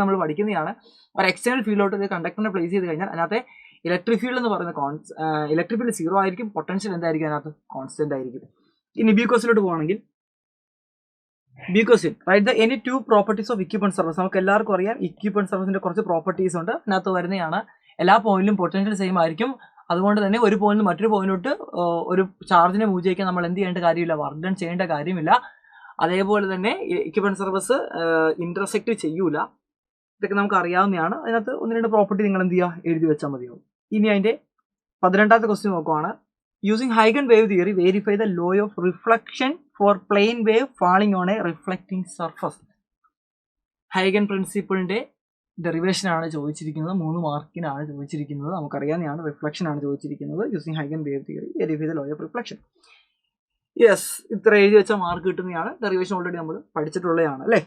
S1: നമ്മൾ പഠിക്കുന്നതാണ്. ഒരു എക്സ്റ്റേണൽ ഫീൽഡിലോട്ട് കണ്ടക്ടറിനെ പ്ലേസ് ചെയ്ത് കഴിഞ്ഞാൽ അതിനകത്തെ ഇലക്ട്രിക് ഫീൽഡ് എന്ന് പറയുന്ന ഇലക്ട്രിക് ഫീൽഡ് 0 ആയിരിക്കും. പൊട്ടൻഷ്യൽ എന്തായിരിക്കും? അതിനകത്ത് കോൺസ്റ്റന്റ് ആയിരിക്കും. ഇനി ബി ക്വസ്റ്റിലോട്ട് പോവാണെങ്കിൽ B question write the any two properties of equipment surface. നമുക്ക് എല്ലാവർക്കും അറിയാം ഇക്വിപ്പമെന്റ് സർഫസിന്റെ കുറച്ച് പ്രോപ്പർട്ടീസ് ഉണ്ട്. അതിനകത്ത് വരുന്നതാണ് എല്ലാ പോയിന്റിലും പൊട്ടൻഷ്യൽ സെയിം ആയിരിക്കും. അതുകൊണ്ട് തന്നെ ഒരു പോയിന്റിൽ മറ്റൊരു പോയിന്റിലോട്ട് ഒരു ചാർജിനെ മൂവ് ചെയ്യിക്കാൻ നമ്മൾ എന്ത് ചെയ്യേണ്ട കാര്യമില്ല? വർക്ക് ഡൺ ചെയ്യേണ്ട കാര്യമില്ല. അതേപോലെ തന്നെ ഇക്വിപ്പമെന്റ് സർഫസ് ഇന്റർസെക്ട് ചെയ്യൂല. ഇതൊക്കെ നമുക്ക് അറിയാവുന്നതാണ്. അതിനകത്ത് 1-2 പ്രോപ്പർട്ടി നിങ്ങൾ എന്ത് ചെയ്യുക? എഴുതി വെച്ചാൽ മതിയാവും. ഇനി അതിന്റെ 12ാമത്തെ ക്വസ്റ്റ്യൻ നോക്കുവാണ്. Using Huygen wave theory verify the law of reflection for plane wave falling on a reflecting surface. Huygen പ്രിൻസിപ്പിളിന്റെ ഡെറിവേഷൻ ആണ് ചോദിച്ചിരിക്കുന്നത്. 3 മാർക്കിനാണ് ചോദിച്ചിരിക്കുന്നത്. നമുക്കറിയാവുന്നതാണ്. റിഫ്ലക്ഷൻ ആണ് ചോദിച്ചിരിക്കുന്നത്. Using Huygen wave theory verify the law of reflection. Yes, ഇത്ര എഴുതി വെച്ചാൽ മാർക്ക് കിട്ടുന്നതാണ്. ഡെറിവേഷൻ ഓൾറെഡി നമ്മൾ പഠിച്ചിട്ടുള്ളതാണ് അല്ലേ?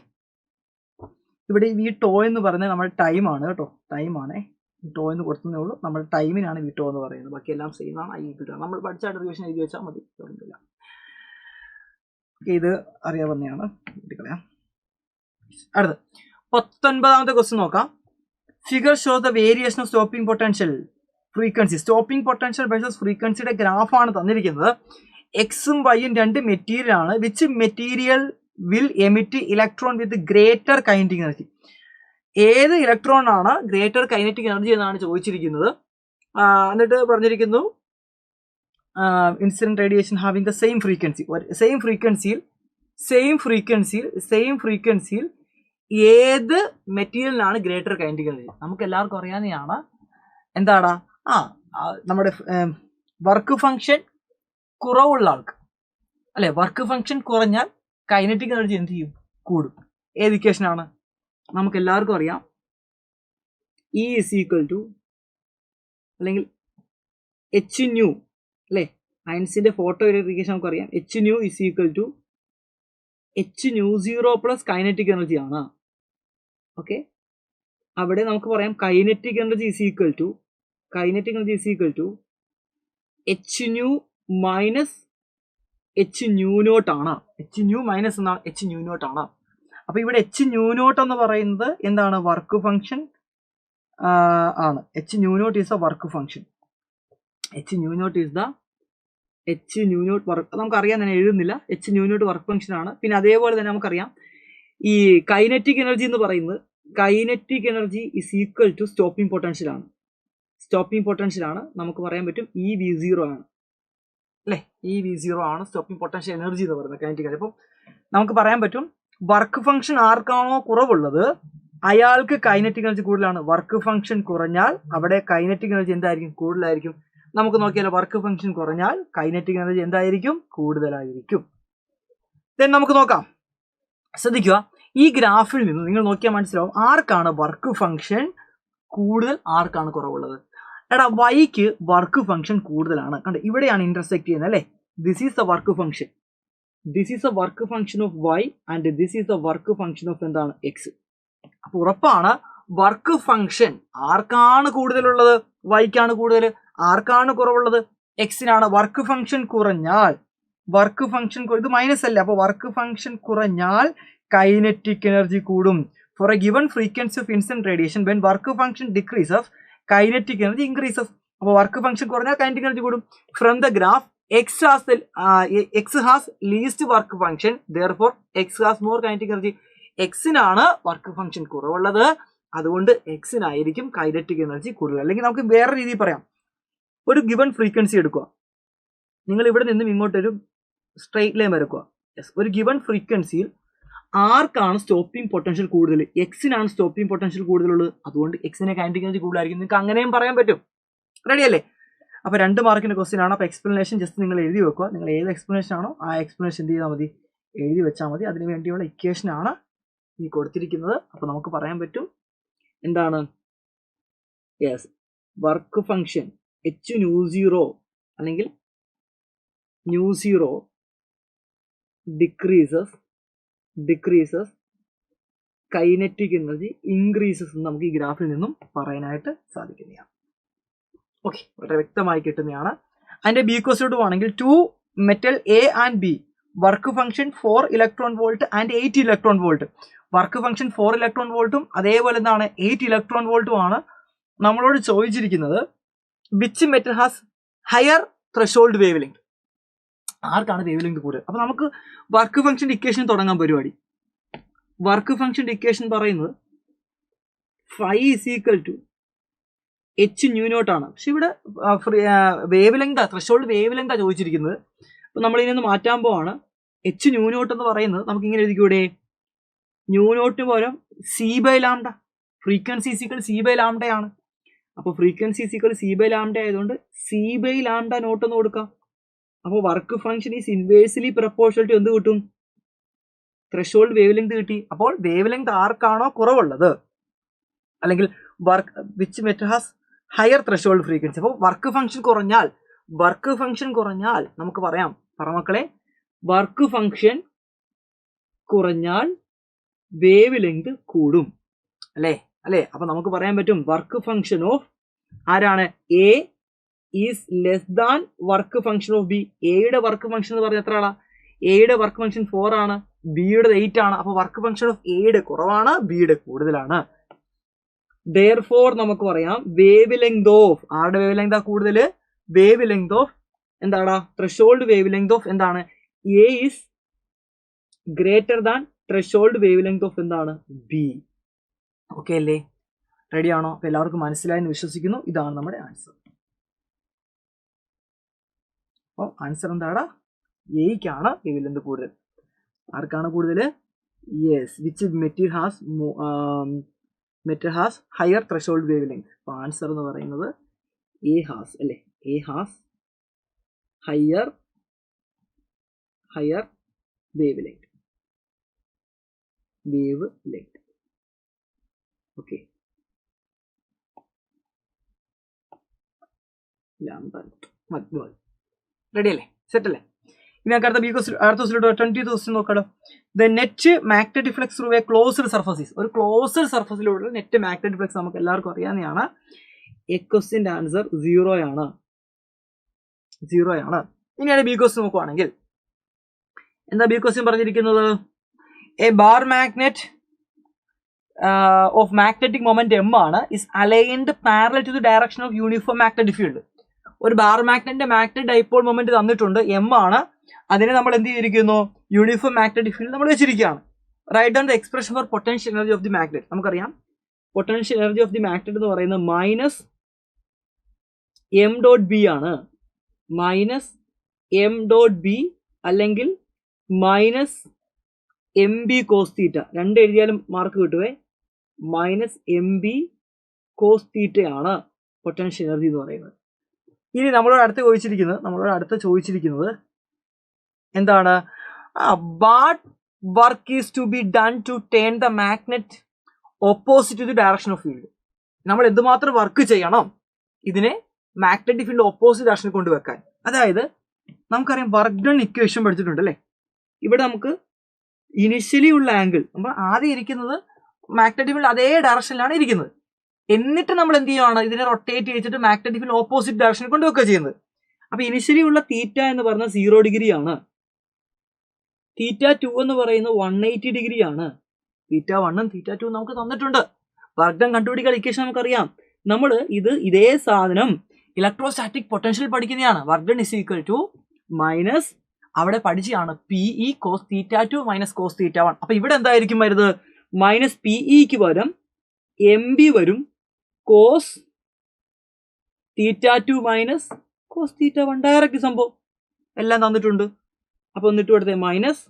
S1: ഇവിടെ ഈ ടോ എന്ന് പറയുന്നത് നമ്മുടെ ടൈമാണ് കേട്ടോ. ടൈമാണേ. ടോ എന്ന് കൊടുത്തതേ ഉള്ളൂ. നമ്മൾ ടൈമിനാണ് വി ടോ എന്ന് പറയുന്നത്. ബാക്കി എല്ലാം സെയിം ആണ്. നമ്മൾ പഠിച്ച ഡെറിവേഷൻ എഴുതി വെച്ചാൽ മതി. ഇത് അറിയാവുന്നതാണ്. അടുത്ത് 19ാമത്തെ ക്വസ്റ്റ്യൻ നോക്കാം. Figure show the variation of stopping potential frequency. Stopping potential versus ഫ്രീക്വൻസിയുടെ ഗ്രാഫാണ് തന്നിരിക്കുന്നത്. എക്സും വൈയും 2 മെറ്റീരിയൽ ആണ്. Which material will emit electron with greater kinetic energy? ഏത് ഇലക്ട്രോൺ ആണ് ഗ്രേറ്റർ കൈനറ്റിക് എനർജി എന്നാണ് ചോദിച്ചിരിക്കുന്നത്. എന്നിട്ട് പറഞ്ഞിരിക്കുന്നു incident radiation having the same frequency. Same ഫ്രീക്വൻസിയിൽ ഏത് മെറ്റീരിയലിനാണ് ഗ്രേറ്റർ കൈനറ്റിക് എനർജി? നമുക്ക് എല്ലാവർക്കും അറിയാവുന്നതാണ്. എന്താടാ? നമ്മുടെ വർക്ക് ഫംഗ്ഷൻ കുറവുള്ള ആൾക്ക് അല്ലെ? വർക്ക് ഫംഗ്ഷൻ കുറഞ്ഞാൽ കൈനറ്റിക് എനർജി എന്ത് ചെയ്യും? കൂടും. ഏത് ഇക്വേഷനാണ്? നമുക്ക് എല്ലാവർക്കും അറിയാം. E is equal to അല്ലെങ്കിൽ എച്ച് ന്യൂ അല്ലേ? ഐൻസ്റ്റീന്റെ ഫോട്ടോ വെരിഫിക്കേഷൻ നമുക്കറിയാം. H nu is equal to H nu 0 plus kinetic energy ആണ്. ഓക്കെ, അവിടെ നമുക്ക് പറയാം kinetic energy is equal to H nu minus H nu nought ആണ്. എച്ച് ന്യൂ മൈനസ് എന്നാണ് എച്ച് ന്യൂ നോട്ട് ആണ്. അപ്പൊ ഇവിടെ എച്ച് ന്യൂ നോട്ട് എന്ന് പറയുന്നത് എന്താണ്? വർക്ക് ഫംഗ്ഷൻ ആണ്. H nu nought is the work function. Work നമുക്കറിയാം. ഞാൻ എഴുതുന്നില്ല. H nu not work function ആണ്. പിന്നെ അതേപോലെ തന്നെ നമുക്കറിയാം ഈ കൈനറ്റിക് എനർജി എന്ന് പറയുന്നത് kinetic energy is equal to stopping potential ആണ്. നമുക്ക് പറയാൻ പറ്റും EV0 ആണ് അല്ലേ? EV0 ആണ് സ്റ്റോപ്പിംഗ് പൊട്ടൻഷ്യൽ എനർജി എന്ന് പറയുന്നത് കൈനറ്റിക് എനർജി. അപ്പം നമുക്ക് പറയാൻ പറ്റും വർക്ക് ഫംഗ്ഷൻ ആർക്കാണോ കുറവുള്ളത് അയാൾക്ക് കൈനറ്റിക് എനർജി കൂടുതലാണ്. വർക്ക് ഫംഗ്ഷൻ കുറഞ്ഞാൽ അവിടെ കൈനറ്റിക് എനർജി എന്തായിരിക്കും? കൂടുതലായിരിക്കും. നമുക്ക് നോക്കിയാലോ? വർക്ക് ഫംഗ്ഷൻ കുറഞ്ഞാൽ കൈനറ്റിക് എനർജി എന്തായിരിക്കും? കൂടുതലായിരിക്കും. ദെൻ നമുക്ക് നോക്കാം. ശ്രദ്ധിക്കുക, ഈ ഗ്രാഫിൽ നിന്ന് നിങ്ങൾ നോക്കിയാൽ മനസ്സിലാവും ആർക്കാണ് വർക്ക് ഫംഗ്ഷൻ കൂടുതൽ, ആർക്കാണ് കുറവുള്ളത്. എടാ, വൈക്ക് വർക്ക് ഫംഗ്ഷൻ കൂടുതലാണ്. കണ്ട് ഇവിടെയാണ് ഇന്റർസെക്ട് ചെയ്യുന്നത് അല്ലേ? This is the work function. This is a work function of y and this is a work function of എന്താണ്? എക്സ്. അപ്പൊ ഉറപ്പാണ് വർക്ക് ഫംഗ്ഷൻ ആർക്കാണ് കൂടുതലുള്ളത്? വൈക്കാണ് കൂടുതൽ. ആർക്കാണ് കുറവുള്ളത്? എക്സിനാണ്. വർക്ക് ഫംഗ്ഷൻ കുറഞ്ഞാൽ ഇത് മൈനസ് അല്ലേ? അപ്പൊ വർക്ക് ഫംഗ്ഷൻ കുറഞ്ഞാൽ കൈനറ്റിക് എനർജി കൂടും. For a given frequency of incident radiation when work function decreases kinetic energy increases. അപ്പോൾ വർക്ക് ഫംഗ്ഷൻ കുറഞ്ഞാൽ കൈനറ്റിക് എനർജി കൂടും. From the graph X has least work function, therefore X has more kinetic energy. Xനാണ് work function കുറവുള്ളത്, അതുകൊണ്ട് Xനായിരിക്കും kinetic energy കൂടുതൽ. അല്ലെങ്കിൽ നമുക്ക് വേറെ രീതിയിൽ പറയാം. ഒരു ഗിവൺ ഫ്രീക്വൻസി എടുക്കുക. നിങ്ങൾ ഇവിടെ നിന്നും ഇങ്ങോട്ടൊരു സ്ട്രെയിറ്റ് ലൈൻ വരക്കുക. യെസ്, ഒരു ഗിവൺ ഫ്രീക്വൻസിയിൽ ആർക്കാണ് സ്റ്റോപ്പിംഗ് പൊട്ടൻഷ്യൽ കൂടുതൽ? എക്സിനാണ് സ്റ്റോപ്പിംഗ് പൊട്ടൻഷ്യൽ കൂടുതലുള്ളത്. അതുകൊണ്ട് എക്സിനെ കൈനറ്റിക് എനർജി കൂടുതലായിരിക്കും. നിങ്ങൾക്ക് അങ്ങനെയും പറയാൻ പറ്റും. റെഡി അല്ലേ? അപ്പോൾ 2 മാർക്കിന്റെ ക്വസ്റ്റ്യൻ ആണ്. അപ്പോൾ എക്സ്പ്ലനേഷൻ ജസ്റ്റ് നിങ്ങൾ എഴുതി വെക്കുക. നിങ്ങൾ ഏത് എക്സ്പ്ലനേഷൻ ആണോ ആ എക്സ്പ്ലനേഷൻ എന്ത് ചെയ്താൽ മതി? എഴുതി വെച്ചാൽ മതി. അതിന് വേണ്ടിയുള്ള ഇക്വേഷൻ ആണ് ഈ കൊടുത്തിരിക്കുന്നത്. അപ്പോൾ നമുക്ക് പറയാൻ പറ്റും എന്താണ്? Yes, work function H nu zero അല്ലെങ്കിൽ nu zero decreases kinetic energy increases എന്ന് നമുക്ക് ഈ ഗ്രാഫിൽ നിന്നും പറയാനായിട്ട് സാധിക്കുന്നതാണ്. ഓക്കെ, വളരെ വ്യക്തമായി കിട്ടുന്നതാണ്. അതിന്റെ ബി ക്വസ്റ്റ്യൻ ആണെങ്കിൽ 2 metal A and B work function 4 electron volt and 8 electron volt. Work function 4 electron വോൾട്ടും അതേപോലെ എന്താണ് 8 ഇലക്ട്രോൺ വോൾട്ടും ആണ് നമ്മളോട് ചോദിച്ചിരിക്കുന്നത്. Which metal has higher threshold wave length? ആർക്കാണ് വേവ് ലെങ്ത് കൂടുതൽ? അപ്പൊ നമുക്ക് വർക്ക് ഫംഗ്ഷൻ ഇക്വേഷൻ തുടങ്ങാൻ പരിപാടി. വർക്ക് ഫംഗ്ഷൻ ഇക്വേഷൻ പറയുന്നത് phi = h ന്യൂ നോട്ട് ആണ്. പക്ഷെ ഇവിടെ വേവ് ലെങ്താ, ത്രെഷോൾഡ് വേവ് ലെങ്താ ചോദിച്ചിരിക്കുന്നത്. അപ്പൊ നമ്മൾ ഇതിനൊന്ന് മാറ്റാൻ പോവാണ്. h ന്യൂ നോട്ട് എന്ന് പറയുന്നത് നമുക്ക് ഇങ്ങനെ എഴുതിക്കൂടെ? ന്യൂ നോട്ടിന് പകരം c/λ, ഫ്രീക്വൻസി c/λ ആണ്. അപ്പോൾ ഫ്രീക്വൻസി c/λ ആയതുകൊണ്ട് c/λ നോട്ട് എന്ന് കൊടുക്കാം. അപ്പോൾ work function is inversely proportional to എന്ത് കിട്ടും? ത്രെഷോൾഡ് വേവ് ലെങ്ത് കിട്ടി. അപ്പോൾ വേവ് ലെങ്ത് ആർക്കാണോ കുറവുള്ളത്, അല്ലെങ്കിൽ which metal has higher threshold frequency. അപ്പോൾ വർക്ക് ഫംഗ്ഷൻ കുറഞ്ഞാൽ നമുക്ക് പറയാം, മക്കളെ, വർക്ക് ഫംഗ്ഷൻ കുറഞ്ഞാൽ വേവ് ലെങ്ത് കൂടും. അല്ലേ? അപ്പൊ നമുക്ക് പറയാൻ പറ്റും വർക്ക് ഫംഗ്ഷൻ ഓഫ് ആരാണ്? A is less than work function of B. എയുടെ വർക്ക് ഫംഗ്ഷൻ എന്ന് പറഞ്ഞാൽ എത്ര ആളാ? എയുടെ വർക്ക് ഫംഗ്ഷൻ 4 ആണ്, ബിയുടെ 8 ആണ്. അപ്പൊ വർക്ക് ഫംഗ്ഷൻ ഓഫ് എയുടെ കുറവാണ്, ബിയുടെ കൂടുതലാണ്. Therefore നമുക്ക് പറയാം വേവ് ലെങ്ത് ഓഫ് ആരുടെ വേവ് ലെങ്താ കൂടുതൽ? വേവ് ലെങ്ത് ഓഫ് എന്താണ്? ത്രെഷോൾഡ് വേവ് ലെങ്ത് ഓഫ് എന്താണ്? A is greater than threshold wave length of എന്താണ്? ബി. ഓക്കെ അല്ലേ? റെഡി ആണോ? അപ്പൊ എല്ലാവർക്കും മനസ്സിലായെന്ന് വിശ്വസിക്കുന്നു. ഇതാണ് നമ്മുടെ ആൻസർ. അപ്പോൾ ആൻസർ എന്താടാ? എയ്ക്കാണ് വേവ് ലെങ്ത് കൂടുതൽ. ആർക്കാണ് കൂടുതൽ? Yes, which metal has higher threshold wave length. അപ്പോൾ ആൻസർ എന്ന് പറയുന്നത് എ ഹാസ്, അല്ലേ? A has higher wave length. Okay, ready അല്ലേ? സെറ്റ് അല്ലേ? ഇനി അടുത്ത അടുത്ത 20th ക്വസ്റ്റ്യൻ നോക്കാലോ. The net magnetic flux through A closed surfaces. ഒരു ക്ലോസ്ഡ് സർഫസിലൂടെ നെറ്റ് മാഗ്നറ്റിക് ഫ്ലക്സ് നമുക്ക് എല്ലാവർക്കും അറിയാവുന്നതാണ്. എ ക്വസ്റ്റ്യൻ്റെ ആൻസർ 0 ആണ്. ഇനിയാണ് ബി ക്വസ്റ്റ്യൻ നോക്കുവാണെങ്കിൽ എന്താ ബി ക്വസ്റ്റ്യൻ പറഞ്ഞിരിക്കുന്നത്? A bar magnet of magnetic moment M ആണ് is aligned parallel to the direction of uniform magnetic field. ഒരു ബാർ മാഗ്നറ്റിന്റെ മാഗ്നറ്റിക് ഡൈപോൾ മൊമെന്റ് തന്നിട്ടുണ്ട്, M ആണ്. അതിനെ നമ്മൾ എന്ത് ചെയ്തിരിക്കുന്നു? യൂണിഫോം മാഗ്നറ്റിക് ഫീൽഡ് നമ്മൾ വെച്ചിരിക്കുകയാണ്. Write down the expression for potential energy of the magnet. നമുക്കറിയാം potential energy of the magnet എന്ന് പറയുന്നത് -m.b ആണ്. -m.b അല്ലെങ്കിൽ -mb cos θ. രണ്ട് എഴുതിയാലും മാർക്ക് കിട്ടുവേ. -mb cos θ ആണ് പൊട്ടൻഷ്യൽ എനർജി എന്ന് പറയുന്നത്. ഇനി നമ്മളോട് അടുത്ത് ചോദിച്ചിരിക്കുന്നത് എന്താണ്? What work is to be done to turn the magnet opposite to the direction of field. നമ്മൾ എന്തുമാത്രം വർക്ക് ചെയ്യണം ഇതിനെ മാഗ്നറ്റിക് ഫീൽഡ് ഓപ്പോസിറ്റ് ഡയറക്ഷനിൽ കൊണ്ടുവെക്കാൻ? അതായത് നമുക്കറിയാം വർക്ക് ഡൺ ഇക്വേഷൻ പഠിച്ചിട്ടുണ്ട് അല്ലേ? ഇവിടെ നമുക്ക് ഇനിഷ്യലി ഉള്ള ആംഗിൾ നമ്മൾ ആദ്യം ഇരിക്കുന്നത് മാഗ്നറ്റിക് ഫീൽഡ് അതേ ഡയറക്ഷനിലാണ് ഇരിക്കുന്നത്. എന്നിട്ട് നമ്മൾ എന്ത് ചെയ്യുകയാണ്? ഇതിനെ റൊട്ടേറ്റ് ചെയ്തിട്ട് മാഗ്നറ്റിക് ഫീൽഡ് ഓപ്പോസിറ്റ് ഡയറക്ഷനിൽ കൊണ്ടുവെക്കുക ചെയ്യുന്നത്. അപ്പൊ ഇനിഷ്യലി ഉള്ള തീറ്റ എന്ന് പറഞ്ഞാൽ 0 ഡിഗ്രി ആണ്. θ2 എന്ന് പറയുന്നത് 180 ഡിഗ്രി ആണ്. θ1 ഉം θ2 നമുക്ക് തന്നിട്ടുണ്ട്. വർക്ക് ഡൺ കണ്ടുപിടിക്കാൻ ഇക്വേഷൻ നമുക്കറിയാം. നമ്മൾ ഇതേ സാധനം ഇലക്ട്രോസ്റ്റാറ്റിക് പൊട്ടൻഷ്യൽ പഠിക്കുന്നതാണ്. വർക്ക് ഡൺ = മൈനസ് അവിടെ പഠിച്ചാണ് PE cos θ2 - cos θ1. അപ്പൊ ഇവിടെ എന്തായിരിക്കും വരുന്നത്? -PEക്ക് പകരം MB വരും, cos θ2 - cos θ1. ഡയറക്റ്റ് സംഭവം എല്ലാം തന്നിട്ടുണ്ട്. അപ്പോൾ എന്നിട്ട് കൊടുത്തേ minus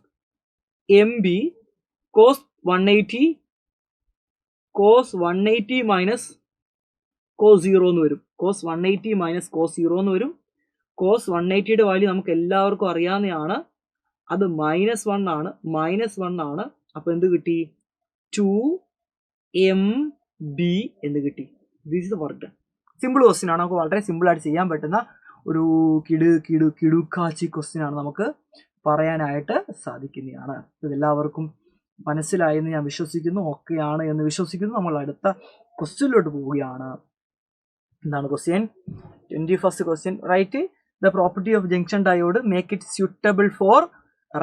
S1: M B cos 180 minus cos 0 എന്ന് വരും. കോസ് 180 മൈനസ് കോസ് 0 എന്ന് വരും. കോസ് 180യുടെ വാല്യൂ നമുക്ക് എല്ലാവർക്കും അറിയാവുന്നതാണ്. അത് -1 ആണ്. -1 ആണ്. അപ്പോൾ എന്ത് കിട്ടി? 2MB എന്ന് കിട്ടി. This is the work done. Simple question ആണ്. നമുക്ക് വളരെ സിമ്പിൾ ആയിട്ട് ചെയ്യാൻ പറ്റുന്ന ഒരു കിടുക്കാച്ചി ക്വസ്റ്റ്യൻ ആണ് നമുക്ക് പറയാനായിട്ട് സാധിക്കുന്നതാണ്. ഇതെല്ലാവർക്കും മനസ്സിലായെന്ന് ഞാൻ വിശ്വസിക്കുന്നു. ഓക്കെയാണ് എന്ന് വിശ്വസിക്കുന്നു. നമ്മൾ അടുത്ത ക്വസ്റ്റ്യനിലോട്ട് പോവുകയാണ്. എന്താണ് question? 21st question. Write the property of junction diode make it suitable for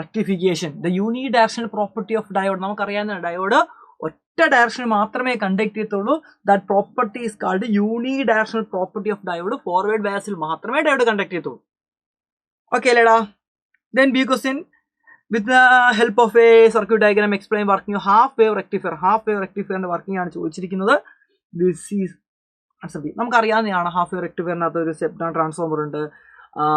S1: rectification. The unidirectional property of diode. നമുക്കറിയാവുന്ന ഡയോഡ് ഒറ്റ ഡയറക്ഷൻ മാത്രമേ കണ്ടക്ട് ചെയ്യത്തുള്ളൂ. That property is called unidirectional property of diode. Forward ബയസിൽ മാത്രമേ diode conduct ചെയ്യത്തുള്ളൂ. Okay അല്ലേടാ? Then B question. With the help of a circuit diagram explain working half wave rectifier. Half wave റെക്ടിഫയറിന്റെ working ആണ് ചോദിച്ചിരിക്കുന്നത്. This is answer B. നമുക്കറിയാവുന്നതാണ് half wave റെക്ടിഫയറിനകത്ത് ഒരു step down transformer ഉണ്ട്.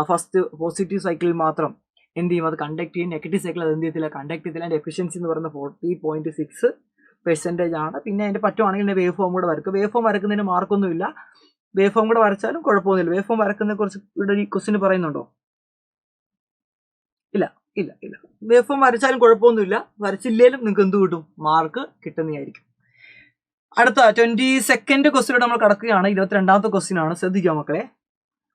S1: ഫസ്റ്റ് പോസിറ്റീവ് സൈക്കിളിൽ മാത്രം എന്ത് ചെയ്യും? അത് കണ്ടക്ട് ചെയ്യും. നെഗറ്റീവ് സൈക്കിൾ അത് എന്ത് ചെയ്യത്തില്ല? കണ്ടക്ട് ചെയ്യത്തില്ല. അതിന്റെ എഫിഷ്യൻസി എന്ന് പറയുന്നത് 40.6% ആണ്. പിന്നെ അതിന്റെ പറ്റുവാണെങ്കിൽ വേവ് ഫോം കൂടെ വരയ്ക്കും. വേവ് ഫോം വരയ്ക്കുന്നതിന് മാർക്കൊന്നുമില്ല. വേവ് ഫോം കൂടെ വരച്ചാലും കുഴപ്പമൊന്നുമില്ല. വേവ് ഫോം വരക്കുന്നതിനെ കുറിച്ച് ഇവിടെ ഈ ക്വസ്റ്റിന് പറയുന്നുണ്ടോ? ഇല്ല. വേവ് ഫോം വരച്ചാലും കുഴപ്പമൊന്നുമില്ല. വരച്ചില്ലേലും നിങ്ങൾക്ക് എന്ത് കിട്ടും? മാർക്ക് കിട്ടുന്നതായിരിക്കും. അടുത്ത 22nd ക്വസ്റ്റിനോട് നമ്മൾ കടക്കുകയാണ്. 22ാമത്തെ ക്വസ്റ്റ്യൻ ആണ്. ശ്രദ്ധിക്കുക മക്കളെ.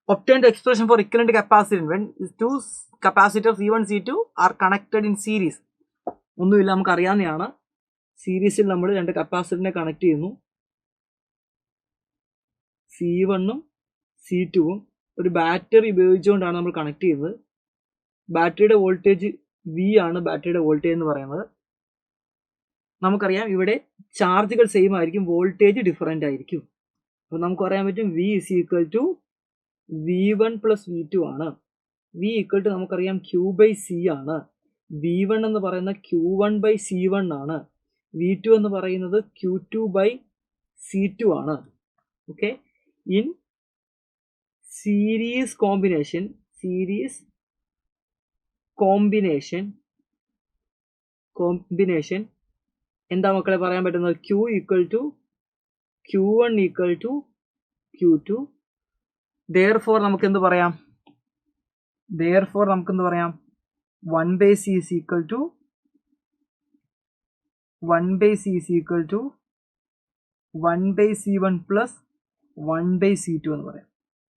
S1: obtain the expression for equivalent capacitance when two capacitors C1 C2 are connected in series. ഒന്നുമില്ല, നമുക്ക് അറിയാവുന്നതാണ്. സീരീസിൽ നമ്മൾ രണ്ട് കപ്പാസിറ്ററിനെ കണക്ട് ചെയ്യുന്നു. C1ഉം C2ഉം ഒരു ബാറ്ററി ഉപയോഗിച്ചുകൊണ്ടാണ് നമ്മൾ കണക്ട് ചെയ്യുന്നത്. ബാറ്ററിയുടെ വോൾട്ടേജ് V ആണ് ബാറ്ററിയുടെ വോൾട്ടേജ് എന്ന് പറയുന്നത്. നമുക്കറിയാം ഇവിടെ ചാർജുകൾ സെയിം ആയിരിക്കും, വോൾട്ടേജ് ഡിഫറൻ്റ് ആയിരിക്കും. അപ്പോൾ നമുക്ക് പറയാൻ പറ്റും V is equal to V1 plus V2 ആണ്. V equal to നമുക്കറിയാം Q/C ആണ്. V1 എന്ന് പറയുന്നത് Q1/C1 ആണ്. V2 എന്ന് പറയുന്നത് Q2/C2 ആണ്. ഓക്കെ, ഇൻ സീരീസ് കോമ്പിനേഷൻ എന്താ മക്കളെ പറയാൻ പറ്റുന്നത്? Q equal to Q1 equal to Q2. therefore നമുക്ക് എന്ത് പറയാം? 1/C is equal to 1/C1 plus 1/C2 എന്ന് പറയാം.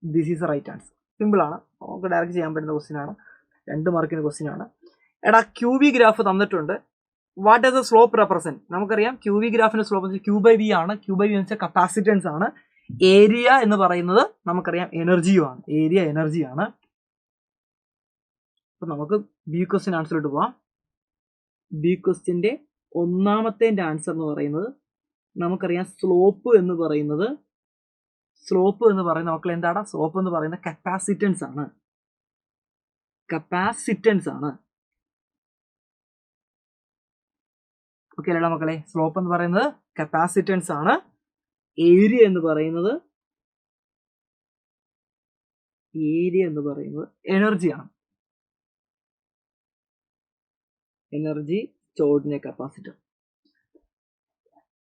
S1: This is right answer. Simple ആണ്, നമുക്ക് ഡയറക്റ്റ് ചെയ്യാൻ പറ്റുന്ന ക്വസ്റ്റ്യൻ ആണ്. 2 മാർക്കിന്റെ ക്വസ്റ്റ്യൻ ആണ്. എടാ QV ഗ്രാഫ് തന്നിട്ടുണ്ട്. What does the slope represent? നമുക്കറിയാം QV ഗ്രാഫിന്റെ സ്ലോപ്പ് Q/V ആണ്. Q/V എന്ന് വെച്ചാൽ കപ്പാസിറ്റൻസ് ആണ്. ഏരിയ എന്ന് പറയുന്നത് നമുക്കറിയാം എനർജിയുമാണ്. ഏരിയ എനർജിയാണ്. അപ്പൊ നമുക്ക് ബി ക്വസ്റ്റ്യൻ ആൻസറിലോട്ട് പോവാം. ബി ക്വസ്റ്റ്യന്റെ ഒന്നാമത്തെ ആൻസർ എന്ന് പറയുന്നത് നമുക്കറിയാം സ്ലോപ്പ് എന്ന് പറയുന്നത് മക്കൾ എന്താണ്? സ്ലോപ്പ് എന്ന് പറയുന്നത് കപ്പാസിറ്റൻസ് ആണ്. ഓക്കെ അല്ല മക്കളെ? സ്ലോപ്പ് എന്ന് പറയുന്നത് കപ്പാസിറ്റൻസ് ആണ്. ഏരിയ എന്ന് പറയുന്നത് എനർജിയാണ്. Energy stored in A capacitor.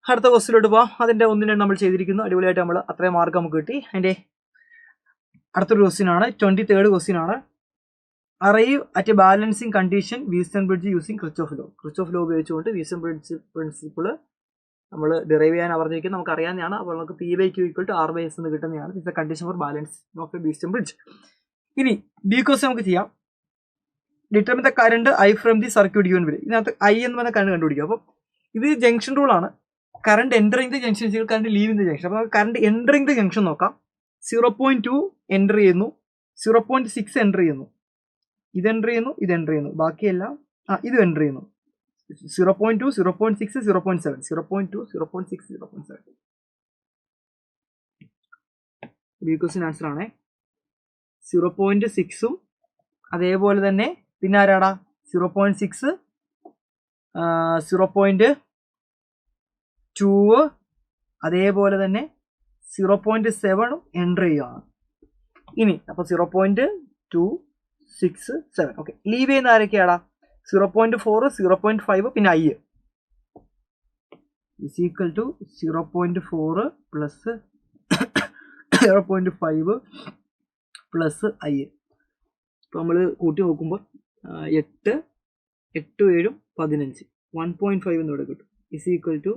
S1: അടുത്ത ക്വസ്റ്റിലോട്ട് പോവാം. അതിന്റെ ഒന്നിനെ നമ്മൾ ചെയ്തിരിക്കുന്നു. അടിപൊളിയായിട്ട് നമ്മൾ അത്രയും മാർക്ക് നമുക്ക് കിട്ടി. അതിന്റെ അടുത്തൊരു ക്വസ്റ്റ്യൻ ആണ്. 23rd ക്വസ്റ്റ്യൻ ആണ്. Arrive at a balancing condition Wheatstone bridge using Kirchhoff law ഉപയോഗിച്ചുകൊണ്ട് വീസ്റ്റൺ ബ്രിഡ്ജ് പ്രിൻസിപ്പിൾ നമ്മൾ ഡിറൈവ് ചെയ്യാൻ പറഞ്ഞിരിക്കുന്നത് നമുക്ക് അറിയാവുന്നതാണ്. അപ്പോൾ നമുക്ക് P/Q = R/S എന്ന് കിട്ടുന്നതാണ്. It's a condition for balance of a Wheatstone bridge. ഇനി ബി ക്വസ്റ്റ്യൻ നമുക്ക് ചെയ്യാം. Determine the current I from the circuit given below. ഇതിനകത്ത് I എന്ന് പറഞ്ഞ കറണ്ട് കണ്ടുപിടിക്കുക. അപ്പം ഇത് ജംഗ്ഷൻ റൂൾ ആണ്. Current entering the junction, current leaving the junction. അപ്പോൾ കറണ്ട് എൻ്ററിങ് ദി ജംഗ്ഷൻ നോക്കാം. 0.2 എൻ്റർ ചെയ്യുന്നു, 0.6 എൻ്റർ ചെയ്യുന്നു, ഇത് എൻ്റർ ചെയ്യുന്നു, ബാക്കിയെല്ലാം ഇത് എൻ്റർ ചെയ്യുന്നു. 0.2, 0.6, 0.7, 0.2, 0.6, 0.7. ബി ക്വസ്റ്റ്യൻ ആൻസർ ആണ്. 0.6ഉം അതേപോലെ തന്നെ പിന്നെ ആരാടാ? 0.6, 0.2 അതേപോലെ തന്നെ 0.7ഉം എൻ്റർ ചെയ്യുകയാണ്. ഇനി അപ്പോൾ 0.2, 6, 7. ഓക്കെ, ലീവ് ചെയ്യുന്ന ആരൊക്കെയാടാ? 0.4, 0.5 പിന്നെ I is equal to 0.4 plus 0.5 plus I. ഇപ്പോൾ നമ്മൾ കൂട്ടി നോക്കുമ്പോൾ 8, 8, 7, 15, 1.5 എന്ന് ഇവിടെ കിട്ടും. ഇസ് ഈക്വൽ ടു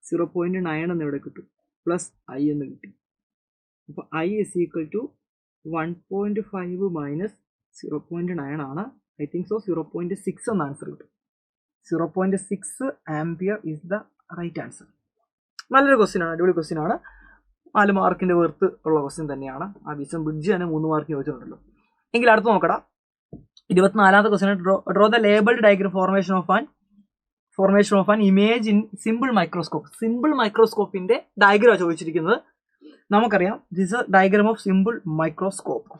S1: 0.9 എന്ന് ഇവിടെ കിട്ടും, പ്ലസ് I എന്ന് കിട്ടി. അപ്പോൾ I is equal to 1.5 minus 0.9 ആണ്. ഐ തിങ്ക് സോ 0.6 എന്ന ആൻസർ കിട്ടും. 0.6 ampere is the right answer. നല്ലൊരു ക്വസ്റ്റ്യൻ ആണ്, അടിപൊളി ക്വസ്റ്റ്യൻ ആണ്. 4 മാർക്കിൻ്റെ വെർത്ത് ഉള്ള ക്വസ്റ്റ്യൻ തന്നെയാണ്. ആ വിഷം ബ്രിഡ്ജ് തന്നെ 3 മാർക്ക് ചോദിച്ചിട്ടുണ്ടല്ലോ. എങ്കിൽ അടുത്ത് നോക്കടാ, 24ാമത്തെ question. Draw the labelled diagram formation of an image in simple microscope. Simple മൈക്രോസ്കോപ്പിന്റെ ഡയഗ്രാം ചോദിച്ചിരിക്കുന്നത്. നമുക്കറിയാം this a diagram of simple microscope.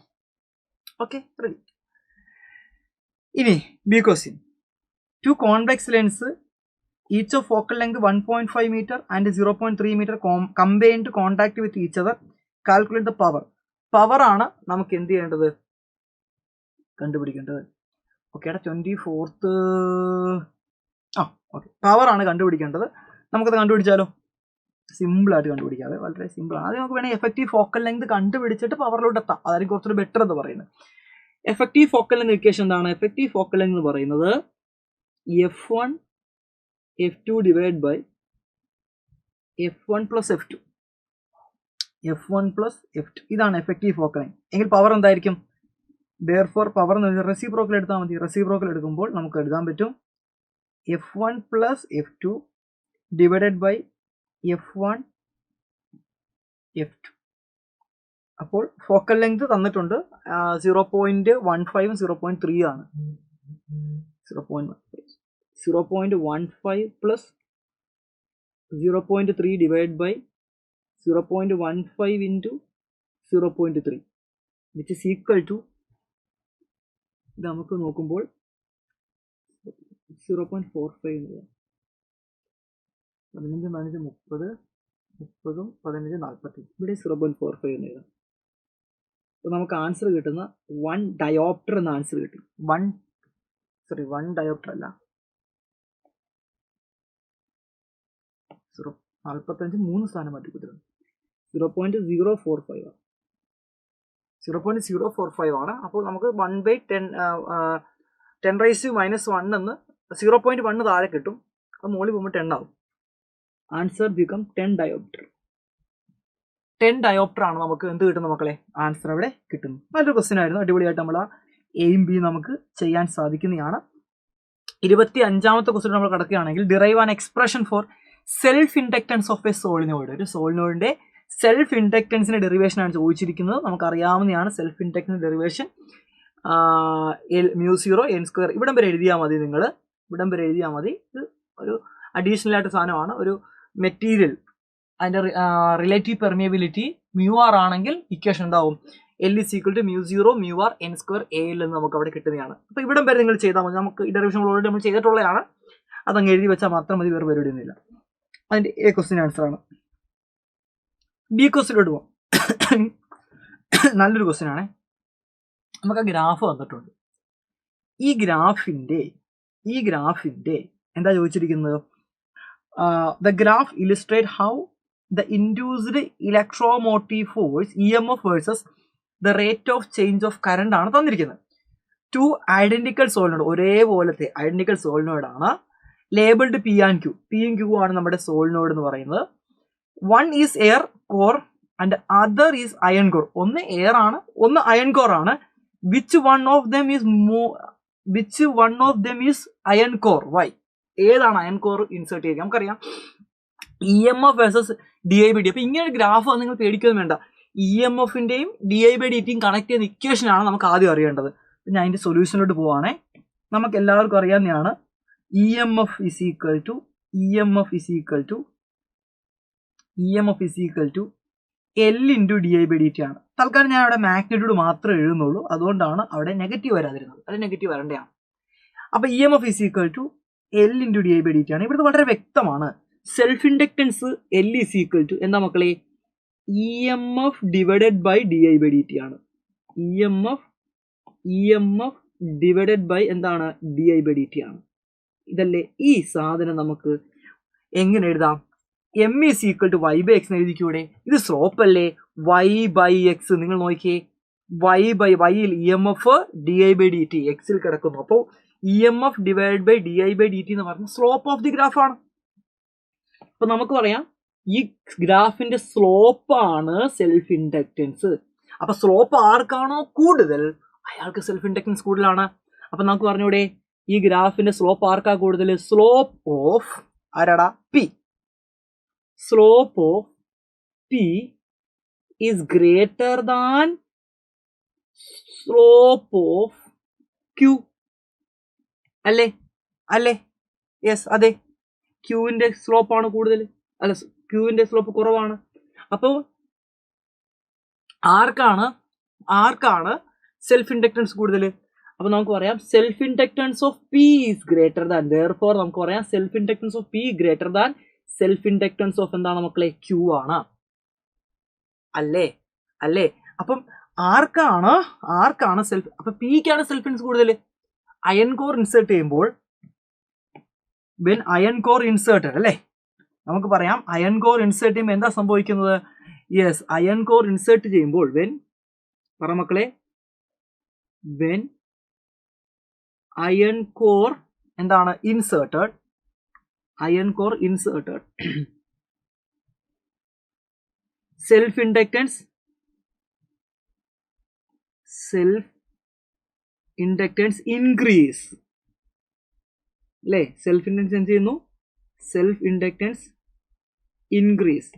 S1: Okay, ready. ഇനി B question. 2 convex lens each of focal length 1.5 meter and 0.3 meter combined contact with each other. Calculate the power. Power ആണ് നമുക്ക് എന്ത് ചെയ്യേണ്ടത്? കണ്ടുപിടിക്കേണ്ടത്. Okay, 24th. Okay, power ആണ് കണ്ടുപിടിക്കേണ്ടത്. നമുക്കത് കണ്ടുപിടിച്ചാലോ? Simple ആയിട്ട് കണ്ടുപിടിക്കാതെ, വളരെ സിമ്പിൾ ആണ്. ആദ്യം നമുക്ക് വേണമെങ്കിൽ എഫക്റ്റീവ് ഫോക്കൽ ലെങ്ത് കണ്ടുപിടിച്ചിട്ട് പവറിലോട്ട് എത്താം. അതായിരിക്കും കുറച്ചുകൂടി ബെറ്റർ എന്ന് പറയുന്നത്. എഫക്റ്റീവ് ഫോക്കൽ ലെങ്ത് ഇക്വേഷൻ എന്താണ്? എഫക്റ്റീവ് ഫോക്കൽ ലെങ്ത് എന്ന് പറയുന്നത് F1 F2 divided by F1 plus F2. F1 plus F2 ഇതാണ് എഫക്റ്റീവ് ഫോക്കൽ ലെങ്ത്. എങ്കിൽ പവർ എന്തായിരിക്കും? therefore പവർ എന്ന് പറഞ്ഞാൽ റെസിപ്രോക്കൽ എടുത്താൽ മതി. റെസിപ്രോക്കൽ എടുക്കുമ്പോൾ നമുക്ക് എഴുതാൻ പറ്റും F1 plus F2 divided by F1 F2. അപ്പോൾ ഫോക്കൽ ലെങ്ത് തന്നിട്ടുണ്ട് 0.15 0.3 ആണ്. 0.15 plus 0.3 divided by 0.15 into 0.3 which is equal to, ഇത് നമുക്ക് നോക്കുമ്പോൾ 0.45 15 15 30 30 15 40 ഇവിടെ 0.45 എന്ന് എഴുതാം. അപ്പോൾ നമുക്ക് ആൻസർ കിട്ടുന്ന 1 ഡയോപ്റ്റർ എന്ന ആൻസർ കിട്ടും. 1 ഡയോപ്റ്റർ അല്ല, 45 3 സ്ഥാനം മാറ്റി കൊടുത്തിട്ടുണ്ട്. 0.045 ആണ്. 0.045 ആണ്. അപ്പോൾ നമുക്ക് 1/10⁻⁻1 എന്ന് 0.1 താഴെ കിട്ടും. അത് മുകളിൽ പോകുമ്പോൾ 10 ആവും. Answer become 10 dioptre. 10 ഡയോപ്റ്റർ ആണ് നമുക്ക് എന്ത് കിട്ടുന്ന മക്കളെ? ആൻസർ അവിടെ കിട്ടുന്നു. നല്ലൊരു ക്വസ്റ്റ്യൻ ആയിരുന്നു. അടിപൊളിയായിട്ട് നമ്മൾ എയും ബി നമുക്ക് ചെയ്യാൻ സാധിക്കുന്നതാണ്. 25ാമത്തെ ക്വസ്റ്റ്യൻ നമ്മൾ കിടക്കുകയാണെങ്കിൽ derive an expression for self inductance of a solenoid. ഒരു സോളിനോയിഡിന്റെ സെൽഫ് ഇൻഡക്റ്റൻസിന്റെ ഡെറിവേഷൻ ആണ് ചോദിച്ചിരിക്കുന്നത്. നമുക്കറിയാവുന്നതാണ് സെൽഫ് ഇൻഡക്റ്റൻസ് ഡെറിവേഷൻ μ0 n². ഇവിടം വരെ എഴുതിയാൽ മതി. നിങ്ങൾ ഇവിടം വരെ എഴുതിയാൽ മതി. ഇത് ഒരു അഡീഷണൽ ആയിട്ട് സാധനമാണ്. ഒരു മെറ്റീരിയൽ അതിന്റെ റിലേറ്റീവ് പെർമിയബിലിറ്റി μr ആണെങ്കിൽ ഇക്വേഷൻ എന്താവും? L is equal to μ0 μr n² AL എന്ന് നമുക്ക് അവിടെ കിട്ടുന്നതാണ്. അപ്പോൾ ഇവിടം വരെ നിങ്ങൾ ചെയ്താൽ മതി. നമുക്ക് ഈ ഡെറിവേഷൻ ഓൾറെഡി നമ്മൾ ചെയ്തിട്ടുള്ളതാണ്. അതങ്ങ് എഴുതി വെച്ചാൽ മാത്രം മതി, വേറെ പരിപാടി ഒന്നുമില്ല. അതിന്റെ എ ക്വസ്റ്റ്യൻ ആൻസർ ആണ്. ബി ക്വസ്റ്റ്യനിലോട്ട് പോകാം. നല്ലൊരു ക്വസ്റ്റ്യൻ ആണ്. നമുക്ക് ആ ഗ്രാഫ് വന്നിട്ടുണ്ട്. ഈ ഗ്രാഫിന്റെ എന്താ ചോദിച്ചിരിക്കുന്നത്? The graph illustrate how the induced electromotive force EMF versus the rate of change of current ആണ് തന്നിരിക്കുന്നത്. 2 ഐഡന്റിക്കൽ സോളിനോയിഡ്, ഒരേപോലത്തെ ഐഡന്റിക്കൽ സോളിനോയിഡ് ആണ്. Labelled P and Q. P and Q ആണ് നമ്മുടെ സോളിനോയിഡ് എന്ന് പറയുന്നത്. 1 is air core and other is iron core. ഒന്ന് air ആണ്, ഒന്ന് അയൺ കോർ ആണ്. Which one of them is iron core? Why? ഏതാണ് അയൺ കോർ ഇൻസേർട്ട് ചെയ്യുക? നമുക്കറിയാം EMF വേഴ്സസ് DI/dt. അപ്പൊ ഇങ്ങനെ ഒരു ഗ്രാഫ് നിങ്ങൾ പേടിക്കൊന്നും വേണ്ട. EMFന്റെയും DI/dtയും കണക്ട് ചെയ്യുന്ന ഇക്വേഷൻ ആണ് നമുക്ക് ആദ്യം അറിയേണ്ടത്. ഞാൻ അതിന്റെ സൊല്യൂഷനിലോട്ട് പോവാണേ. നമുക്ക് എല്ലാവർക്കും അറിയാവുന്നതാണ് EMF is equal to L into DI/dt ആണ്. തൽക്കാലം ഞാൻ അവിടെ മാഗ്നിറ്റ്യൂഡ് മാത്രമേ എഴുതുന്നുള്ളൂ. അതുകൊണ്ടാണ് അവിടെ നെഗറ്റീവ് വരാതിരുന്നത്. അത് നെഗറ്റീവ് വരേണ്ടതാണ്. അപ്പൊ EMF is equal to L into DI/dt ആണ്. ഇവിടുത്തെ വളരെ വ്യക്തമാണ്. Self inductance L is equal to എന്താ മക്കളെ? EMF divided by DI/dt ആണ്. EMF EMF ഡിവൈഡഡ് ബൈ എന്താണ് di/dt ആണ്. ഇതല്ലേ ഈ സാധനം നമുക്ക് എങ്ങനെ എഴുതാം? m is equal to y/x എന്ന് എഴുതിക്കൂടെ? ഇത് സ്ലോപ്പ് അല്ലേ? y/x. നിങ്ങൾ നോക്കിയേ, y/യിൽ EMF di/dt എക്സിൽ കിടക്കുന്നു. അപ്പോൾ EMF ഡിവൈഡ് ബൈ di/dt എന്ന് പറഞ്ഞ സ്ലോപ്പ് ഓഫ് ദി ഗ്രാഫ് ആണ്. അപ്പൊ നമുക്ക് പറയാം ഈ ഗ്രാഫിന്റെ സ്ലോപ്പാണ് സെൽഫ് ഇൻഡക്റ്റൻസ്. അപ്പൊ സ്ലോപ്പ് ആർക്കാണോ കൂടുതൽ അയാൾക്ക് സെൽഫ് ഇൻഡക്റ്റൻസ് കൂടുതലാണ്. അപ്പൊ നമുക്ക് പറഞ്ഞൂടെ ഈ ഗ്രാഫിന്റെ സ്ലോപ്പ് ആർക്കാ കൂടുതൽ? സ്ലോപ്പ് ഓഫ് ആരാടാ? P. Slope of P is greater than slope of Q. അല്ലേ? അല്ലേ? യെസ്, അതെ. ക്യൂവിന്റെ സ്ലോപ്പ് ആണ് കൂടുതൽ, അല്ല ക്യൂവിന്റെ സ്ലോപ്പ് കുറവാണ്. അപ്പോൾ ആർക്കാണ് സെൽഫ് ഇൻഡക്റ്റൻസ് കൂടുതൽ? അപ്പൊ നമുക്ക് പറയാം self inductance of P is greater than, therefore നമുക്ക് പറയാം self inductance of P greater than self inductance of എന്താണ് മക്കളെ? ക്യൂ ആണ്. അല്ലേ? അല്ലേ? അപ്പം ആർക്കാണ് സെൽഫ്, അപ്പൊ പിക്കാണ് സെൽഫ് ഇൻഡക്റ്റൻസ് കൂടുതൽ. അയൺ കോർ ഇൻസേർട്ട് ചെയ്യുമ്പോൾ അയൺ കോർ ഇൻസേർട്ടഡ് അല്ലേ, നമുക്ക് പറയാം അയൺ കോർ ഇൻസേർട്ട് ചെയ്യുമ്പോൾ എന്താ സംഭവിക്കുന്നത്? യെസ്, അയൺ കോർ ഇൻസേർട്ട് ചെയ്യുമ്പോൾ പറ മക്കളെ, അയൺ കോർ എന്താണ് inserted, iron core inserted, self inductance increase അല്ലേ? സെൽഫ് ഇൻഡക്റ്റൻസ് എന്ത് ചെയ്യുന്നു? സെൽഫ് ഇൻഡക്റ്റൻസ് ഇൻക്രീസ്,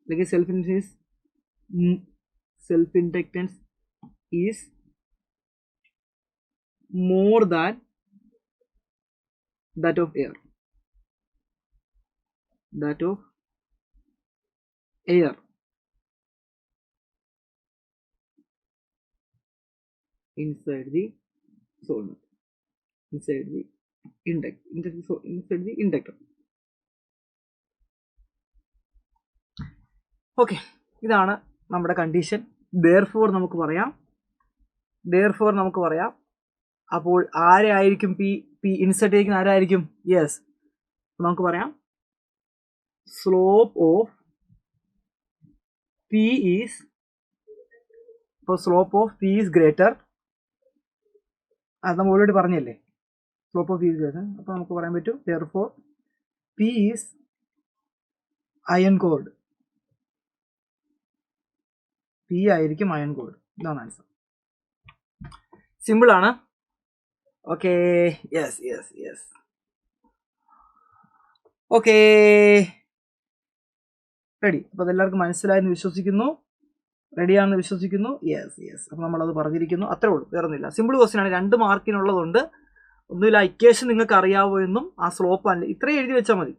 S1: അല്ലെങ്കിൽ self inductance is more than that of air, inside the solenoid, inside the inductor. Okay, ഇതാണ് നമ്മുടെ കണ്ടീഷൻ. therefore നമുക്ക് പറയാം അപ്പോൾ ആരായിരിക്കും പി ഇൻസെർട്ട് ചെയ്യുന്ന ആരായിരിക്കും? യെസ്, നമുക്ക് പറയാം സ്ലോപ്പ് ഓഫ് പി ഈസ്, ഇപ്പോൾ slope of P is greater, അത് നമ്മൾ ഓൾറെഡി പറഞ്ഞല്ലേ, slope of P is greater. അപ്പോൾ നമുക്ക് പറയാൻ പറ്റും therefore P is iron cored, P ആയിരിക്കും അയൺ കോർഡ്. ഇതാണ് ആൻസർ. സിമ്പിൾ ആണ്. Okay, yes. Okay, ready. അപ്പോൾ അതെല്ലാവർക്കും മനസ്സിലായെന്ന് വിശ്വസിക്കുന്നു, റെഡിയാണെന്ന് വിശ്വസിക്കുന്നു. യെസ്. അപ്പോൾ നമ്മളത് പറഞ്ഞിരിക്കുന്നു, അത്രേ ഉള്ളൂ, വേറെ ഒന്നുമില്ല. സിമ്പിൾ ക്വസ്റ്റ്യൻ ആണ്, 2 മാർക്കിനുള്ളതുകൊണ്ട് ഒന്നുമില്ല. ഇക്വേഷൻ നിങ്ങൾക്ക് അറിയാവോ എന്നും ആ സ്ലോപ്പ് അല്ല ഇത്രയും എഴുതി വെച്ചാൽ മതി.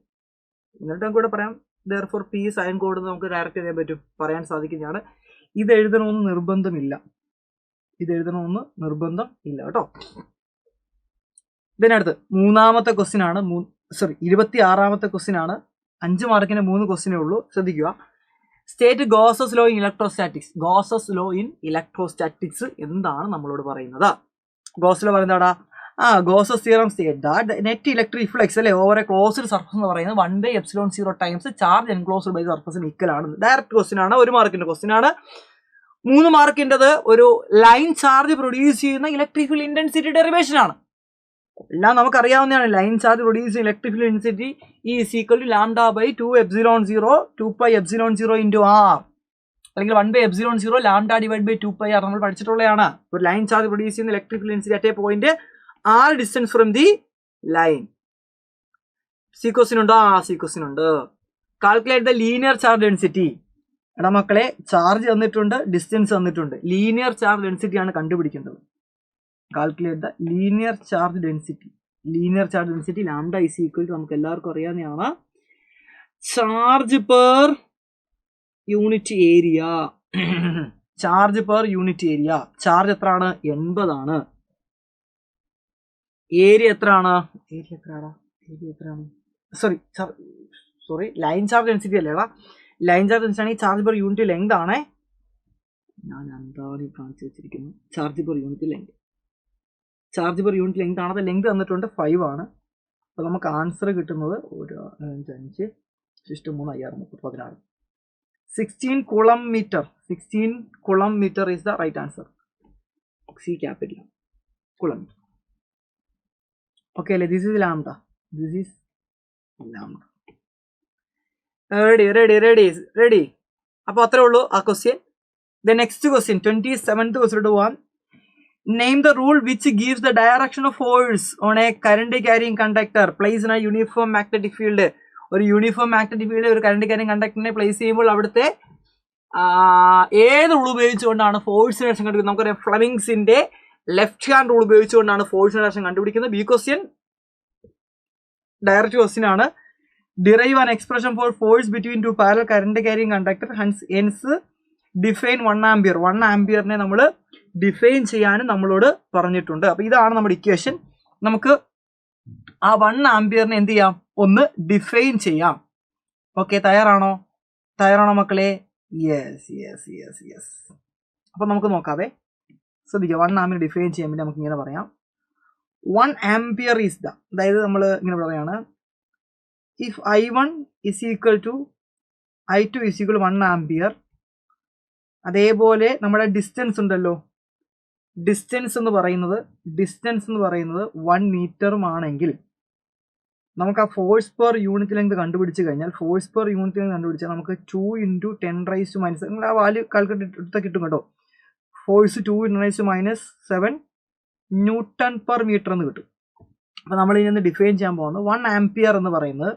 S1: എന്നിട്ട് നമുക്ക് ഇവിടെ പറയാം therefore P is iron cored എന്ന് നമുക്ക് ഡയറക്റ്റ് ചെയ്യാൻ പറ്റും, പറയാൻ സാധിക്കുന്നതാണ്. ഇത് എഴുതണമെന്ന് നിർബന്ധമില്ല കേട്ടോ. ഇതിനടുത്ത് 3-ാമത്തെ ക്വസ്റ്റ്യൻ ആണ്, 26-ാമത്തെ ക്വസ്റ്റ്യൻ ആണ്. 5 മാർക്കിന് 3 ക്വസ്റ്റ്യനേ ഉള്ളൂ, ശ്രദ്ധിക്കുക. State Gauss's law in electrostatics എന്താണ് നമ്മളോട് പറയുന്നത്? ഗോസ് ലോ പറയുന്നതാടാ, Gauss's theorem state that net electric flux അല്ലെ ഓവർ എ ക്ലോസ്ഡ് സർഫസ് എന്ന് പറയുന്നത് 1/ε0 ടൈംസ് ചാർജ് എൻക്ലോസ്ഡ് ബൈ സർഫസിന് ഈക്വൽ ആണ്. ഡയറക്റ്റ് ക്വസ്റ്റ്യൻ ആണ്, 1 മാർക്കിന്റെ ക്വസ്റ്റ്യൻ ആണ്. 3 മാർക്കിൻ്റെത് ഒരു ലൈൻ ചാർജ് പ്രൊഡ്യൂസ് ചെയ്യുന്ന ഇലക്ട്രിക് ഫീൽഡ് ഇന്റൻസിറ്റി ഡെറിവേഷൻ ആണ്. എല്ലാം നമുക്കറിയാവുന്നതാണ്. ലൈൻ ചാർജ് പ്രൊഡ്യൂസ് ചെയ്യുന്ന electric field intensity is equal to λ/2ε0 2πε0 into R, അല്ലെങ്കിൽ 1/ε0 λ ഡിവൈഡ് ബൈ 2πr നമ്മൾ പഠിച്ചിട്ടുള്ളതാണ്. ഒരു ലൈൻ ചാർജ് പ്രൊഡ്യൂസ് ചെയ്യുന്ന electric field intensity at a point R distance from the line. C question ഉണ്ടോ? സി ക്വസ്റ്റ്യൻ ഉണ്ട്. Calculate the linear charge density. എടാ മക്കളെ, charge തന്നിട്ടുണ്ട്, ഡിസ്റ്റൻസ് തന്നിട്ടുണ്ട്. ലീനിയർ ചാർജ് ഡെൻസിറ്റി ആണ് കണ്ടുപിടിക്കേണ്ടത്. Calculate the linear charge density. λ is equal to നമുക്ക് എല്ലാവർക്കും അറിയാവുന്നതാണ് ചാർജ് പെർ യൂണിറ്റ് ഏരിയ. ചാർജ് എത്രയാണ്? 80 ആണ്. ഏരിയ എത്രയാണ്? സോറി ലൈൻ ചാർജ് ഡെൻസിറ്റി അല്ലേടാ. ലൈൻ ചാർജ് ഡെൻസിറ്റി ആണെങ്കിൽ ചാർജ് പെർ യൂണിറ്റ് ലെങ്ത് ആണേ. ഞാൻ എന്താണ് ഈ കാണിച്ചു വെച്ചിരിക്കുന്നത്? Charge per unit length. Charge per unit length ആണ്. ലെങ്ത് തന്നിട്ടുണ്ട് 5 ആണ്. അപ്പോൾ നമുക്ക് ആൻസർ കിട്ടുന്നത് 1 5 6 3 5 6 16 16 coulomb metre. 16 coulomb metre is the right answer. C capital coulomb. Okay അല്ലേ? This is lambda. This is lambda. Ready. അപ്പോൾ അത്രേ ഉള്ളൂ ആ question. The next question, 27th question to one. Name the rule which gives the direction of force on a current carrying conductor placed in a uniform magnetic field. ഒരു uniform magnetic field ഒരു current carrying കണ്ടക്ടറിനെ place ചെയ്യുമ്പോൾ അവിടുത്തെ ഏത് rule ഉപയോഗിച്ചുകൊണ്ടാണ് force direction കണ്ടുപിടിക്കുന്നത്? നമുക്കറിയാം ഫ്ലെമിങ്സിന്റെ ലെഫ്റ്റ് ഹാൻഡ് റൂൾ ഉപയോഗിച്ചുകൊണ്ടാണ് ഫോഴ്സ് ഡയറക്ഷൻ കണ്ടുപിടിക്കുന്നത്. ബി ക്വസ്റ്റ്യൻ ഡയറക്റ്റ് ക്വസ്റ്റ്യൻ ആണ്. Derive an expression for force between two parallel current carrying conductor. Hence define 1 ampere. 1 ആംപിയറിനെ നമ്മൾ ഡിഫൈൻ ചെയ്യാനും നമ്മളോട് പറഞ്ഞിട്ടുണ്ട്. അപ്പോൾ ഇതാണ് നമ്മുടെ ഇക്വേഷൻ. നമുക്ക് ആ 1 ആംപിയറിനെ എന്ത് ചെയ്യാം? ഒന്ന് ഡിഫൈൻ ചെയ്യാം. ഓക്കെ, തയ്യാറാണോ മക്കളെ? യെസ്. അപ്പം നമുക്ക് നോക്കാവേ. ശ്രദ്ധിക്കുക, 1 ആംപിയർ ഡിഫൈൻ ചെയ്യാൻ വേണ്ടി നമുക്ക് ഇങ്ങനെ പറയാം. 1 ആംപിയർ ഈസ് ദ, അതായത് നമ്മൾ ഇങ്ങനെ പറയാണ്, if I1 is equal to I2 is equal to 1 ampere. അതേപോലെ നമ്മുടെ ഡിസ്റ്റൻസ് ഉണ്ടല്ലോ, ഡിസ്റ്റൻസ് എന്ന് പറയുന്നത് 1 മീറ്ററും ആണെങ്കിൽ നമുക്ക് ആ ഫോഴ്സ് പെർ യൂണിറ്റ് ലെങ്ത് കണ്ടുപിടിച്ച് കഴിഞ്ഞാൽ, നമുക്ക് 2 × 10⁻⁻⁻, നിങ്ങൾ ആ വാല്യൂ കാൽക്കുലേറ്റ് എടുത്താൽ കിട്ടും കേട്ടോ. ഫോഴ്സ് 2 × 10⁻⁷ ന്യൂട്ടൺ പെർ മീറ്റർ എന്ന് കിട്ടും. അപ്പോൾ നമ്മൾ ഇതിൽ നിന്ന് ഡിഫൈൻ ചെയ്യാൻ പോകുന്നത് 1 ആംപിയർ എന്ന് പറയുന്നത്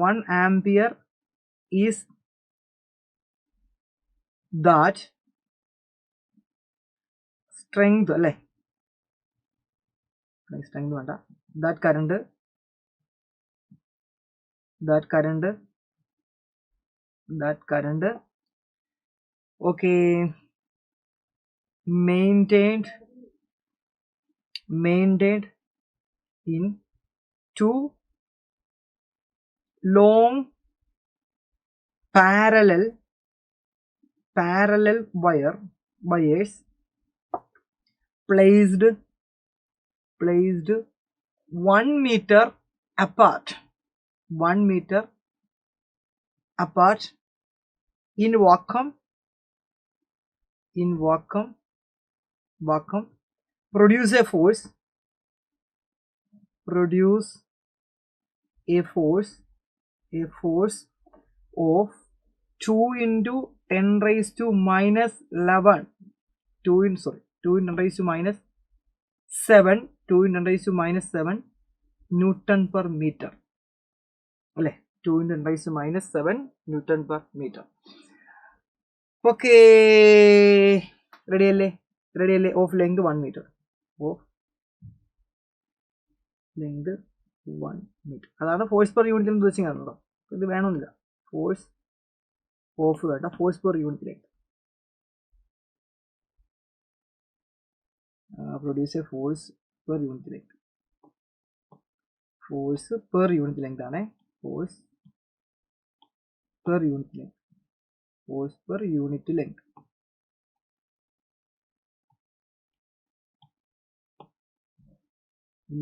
S1: 1 ആംപിയർ is that strength അല്ലേ? strength വേണ്ട, that current okay maintained in 2 long parallel wires placed 1 meter apart in vacuum produce a force of 2 × 10⁻⁻11 2 × 10⁻⁷ newton per metre അല്ലേ? 2 × 10⁻⁷ ന്യൂട്ടൺ പെർ മീറ്റർ. ഓക്കെ, റെഡിയല്ലേ? Of length 1 metre. അതാണ് force per unit എന്ന് ഉദ്ദേശിക്കാൻ കേട്ടോ. ഇത് വേണമെന്നില്ല, force വേണ്ട, force per unit length. Produce a force per unit length. Force per unit length ആണ്. Force per unit length.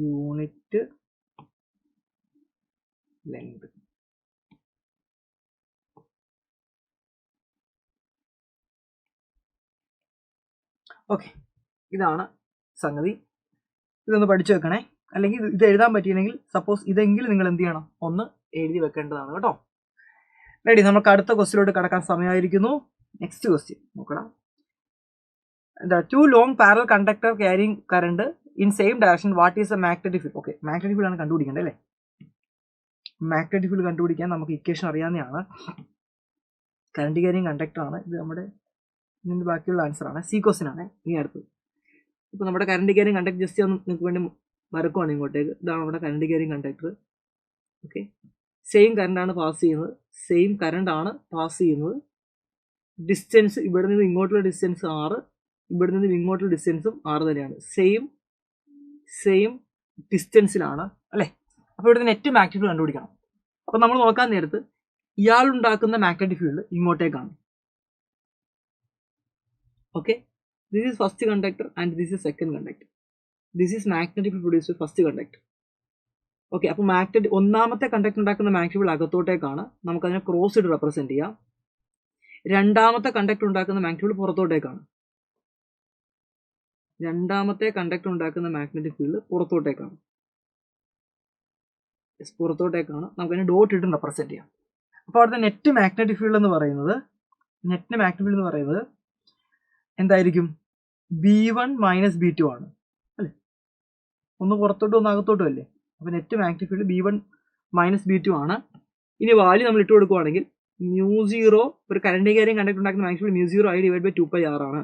S1: Unit length. Okay, ഇതാണ് സംഗതി. ഇതൊന്ന് പഠിച്ചു വെക്കണേ. അല്ലെങ്കിൽ ഇത് എഴുതാൻ പറ്റിയില്ലെങ്കിൽ സപ്പോസ് ഇതെങ്കിലും നിങ്ങൾ എന്ത് ചെയ്യണം? ഒന്ന് എഴുതി വെക്കേണ്ടതാണ് കേട്ടോ. റെഡി, നമുക്ക് അടുത്ത ക്വസ്റ്റ്യനിലോട്ട് കടക്കാൻ സമയമായിരിക്കുന്നു. നെക്സ്റ്റ് ക്വസ്റ്റ്യൻ നോക്കണം. എന്താ? 2 long parallel conductor carrying current in same direction, what is a magnetic field? Okay, magnetic field ആണ് കണ്ടുപിടിക്കേണ്ടത് അല്ലേ? മാഗ്നറ്റിക് ഫീൽഡ് കണ്ടുപിടിക്കാൻ നമുക്ക് ഇക്വേഷൻ അറിയാവുന്നതാണ്. കറണ്ട് ക്യാരിങ് കണ്ടക്ടർ ആണ് ഇത്. നമ്മുടെ ഇതിൻ്റെ ബാക്കിയുള്ള ആൻസർ ആണ്. സി ക്വസ്റ്റ്യൻ ആണ് ഇനി അടുത്തത്. ഇപ്പോൾ നമ്മുടെ കറണ്ട് ക്യാരിങ് കണ്ടക്ടർ ജസ്റ്റ് ഒന്ന് നിങ്ങൾക്ക് വേണ്ടി വരക്കുവാണ് ഇങ്ങോട്ടേക്ക്. ഇതാണ് നമ്മുടെ current carrying conductor. Okay, same കറണ്ടാണ് പാസ് ചെയ്യുന്നത്. ഡിസ്റ്റൻസ് ഇവിടെ നിന്ന് ഇങ്ങോട്ടുള്ള ഡിസ്റ്റൻസ് 6, ഇവിടെ നിന്ന് ഇങ്ങോട്ടുള്ള ഡിസ്റ്റൻസും 6 തന്നെയാണ്. സെയിം ഡിസ്റ്റൻസിലാണ് അല്ലേ? അപ്പോൾ ഇവിടുത്തെ നെറ്റ് മാഗ്നിറ്റ്യൂഡ് കണ്ടുപിടിക്കണം. അപ്പോൾ നമ്മൾ നോക്കാൻ നേരത്ത് ഇയാൾ ഉണ്ടാക്കുന്ന മാഗ്നറ്റിക് ഫീൽഡ് ഇങ്ങോട്ടേക്കാണ്. Okay, this is first conductor and this is second conductor. This is magnetic field produced first conductor. Okay, അപ്പോൾ ഒന്നാമത്തെ കണ്ടക്ടർ ഉണ്ടാക്കുന്ന മാഗ്നറ്റിക് ഫീൽഡ് അകത്തോട്ടേക്കാണ്, നമുക്കതിനെ ക്രോസ് ഇട്ട് റെപ്രസെന്റ് ചെയ്യാം. രണ്ടാമത്തെ കണ്ടക്ടർ ഉണ്ടാക്കുന്ന മാഗ്നറ്റിക് ഫീൽഡ് പുറത്തോട്ടേക്കാണ്. രണ്ടാമത്തെ കണ്ടക്ടർ ഉണ്ടാക്കുന്ന മാഗ്നറ്റിക് ഫീൽഡ് പുറത്തോട്ടേക്കാണ്. നമുക്കതിനെ ഡോട്ട് ഇട്ട് റെപ്രസെന്റ് ചെയ്യാം. അപ്പോൾ അവിടുത്തെ നെറ്റ് മാഗ്നറ്റിക് ഫീൽഡ് എന്ന് പറയുന്നത് എന്തായിരിക്കും? B1 - B2 ആണ് അല്ലേ? ഒന്ന് പുറത്തോട്ടും ഒന്ന് അകത്തോട്ടും അല്ലേ? അപ്പോൾ net magnetic field B1 - B2 ആണ്. ഇനി വാല്യൂ നമ്മൾ ഇട്ട് കൊടുക്കുകയാണെങ്കിൽ μ0, ഒരു കറണ്ട് ക്യാരിങ് കണ്ടക്ടർ ഉണ്ടാക്കുന്ന മാഗ്നറ്റിക് ഫീൽഡ് μ0I / 2πr ആണ്.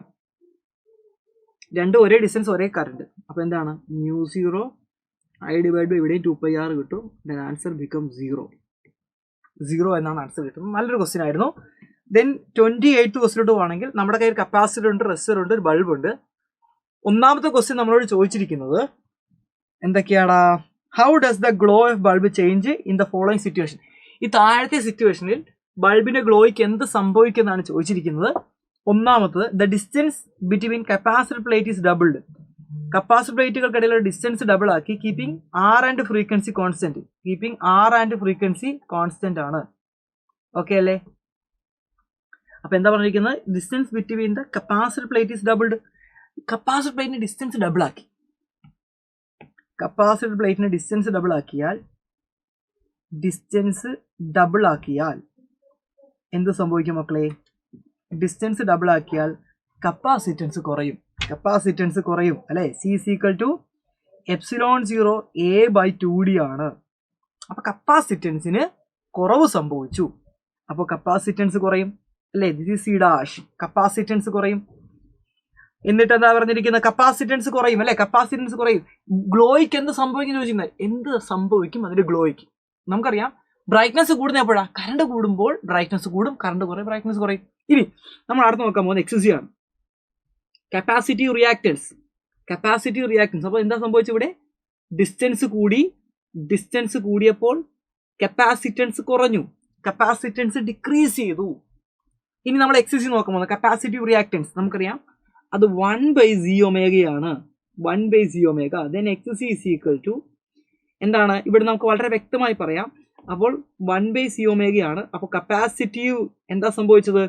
S1: രണ്ടും ഒരേ ഡിസ്റ്റൻസ്, ഒരേ കറണ്ട്. അപ്പോൾ എന്താണ്? μ0I / ഇവിടെയും 2πr കിട്ടും. ആൻസർ ബിക്കം 0 എന്നാണ് ആൻസർ കിട്ടുന്നത്. നല്ലൊരു ക്വസ്റ്റ്യൻ ആയിരുന്നു. ദെൻ 28th ക്വസ്റ്റ്യൻ ആണെങ്കിൽ നമ്മുടെ കയ്യിൽ കപ്പാസിറ്റർ ഉണ്ട്, റെസിസ്റ്റർ ഉണ്ട്, ഒരു ബൾബ് ഉണ്ട്. ഒന്നാമത്തെ ക്വസ്റ്റ്യൻ നമ്മളോട് ചോദിച്ചിരിക്കുന്നത് എന്തൊക്കെയാടാ? How does the glow of bulb change in the following situation? ഈ താഴത്തെ സിറ്റുവേഷനിൽ ബൾബിന്റെ ഗ്ലോയ്ക്ക് എന്ത് സംഭവിക്കുന്നതാണ് ചോദിച്ചിരിക്കുന്നത്. ഒന്നാമത്തത്, the distance between capacitor plate is doubled. Capacitor പ്ലേറ്റുകൾക്കിടയിലുള്ള ഡിസ്റ്റൻസ് ഡബിൾ ആക്കി keeping R and frequency constant ആണ്. ഓക്കെ അല്ലേ? അപ്പൊ എന്താ പറഞ്ഞിരിക്കുന്നത്? Distance between the capacitor plate is doubled. Capacitor പ്ലേറ്റിന്റെ ഡിസ്റ്റൻസ് ഡബിൾ ആക്കി. കപ്പാസിറ്റർ പ്ലേറ്റിന്റെ ഡിസ്റ്റൻസ് ഡബിൾ ആക്കിയാൽ എന്ത് സംഭവിക്കും മക്കളെ? ഡിസ്റ്റൻസ് ഡബിൾ ആക്കിയാൽ കപ്പാസിറ്റൻസ് കുറയും അല്ലെ? C = ε0 A/2D ആണ്. അപ്പൊ കപ്പാസിറ്റൻസിന് കുറവ് സംഭവിച്ചു. അപ്പോൾ കപ്പാസിറ്റൻസ് കുറയും അല്ലെ? This is C'. കപ്പാസിറ്റൻസ് കുറയും. എന്നിട്ട് എന്താ പറഞ്ഞിരിക്കുന്നത്? കപ്പാസിറ്റൻസ് കുറയും അല്ലെ? കപ്പാസിറ്റൻസ് കുറയും. ഗ്ലോയ്ക്ക് എന്ത് സംഭവിക്കും ചോദിക്കുന്നത്? എന്ത് സംഭവിക്കും അതിന്റെ ഗ്ലോയ്ക്ക്? നമുക്കറിയാം, ബ്രൈറ്റ്നസ് കൂടുന്ന എപ്പോഴാ? കറണ്ട് കൂടുമ്പോൾ ബ്രൈറ്റ്നസ് കൂടും, കറണ്ട് കുറയും, ബ്രൈറ്റ്നസ് കുറയും. ഇനി നമ്മൾ അടുത്ത് നോക്കാൻ പോകുന്നത് XC ആണ്, കപ്പാസിറ്റീവ് റിയാക്ടൻസ്. അപ്പോൾ എന്താ സംഭവിച്ചത് ഇവിടെ? ഡിസ്റ്റൻസ് കൂടിയപ്പോൾ കപ്പാസിറ്റൻസ് കുറഞ്ഞു, കപ്പാസിറ്റൻസ് ഡിക്രീസ് ചെയ്തു. ഇനി നമ്മൾ XC നോക്കാൻ പോകുന്നത് കപ്പാസിറ്റീവ് റിയാക്ടൻസ്. നമുക്കറിയാം അത് 1/Z ആണ്. 1/Z. ദെൻ XC = എന്താണ്? ഇവിടെ നമുക്ക് വളരെ വ്യക്തമായി പറയാം. അപ്പോൾ 1/Z ആണ്. അപ്പോൾ കപ്പാസിറ്റീവ് എന്താ സംഭവിച്ചത്?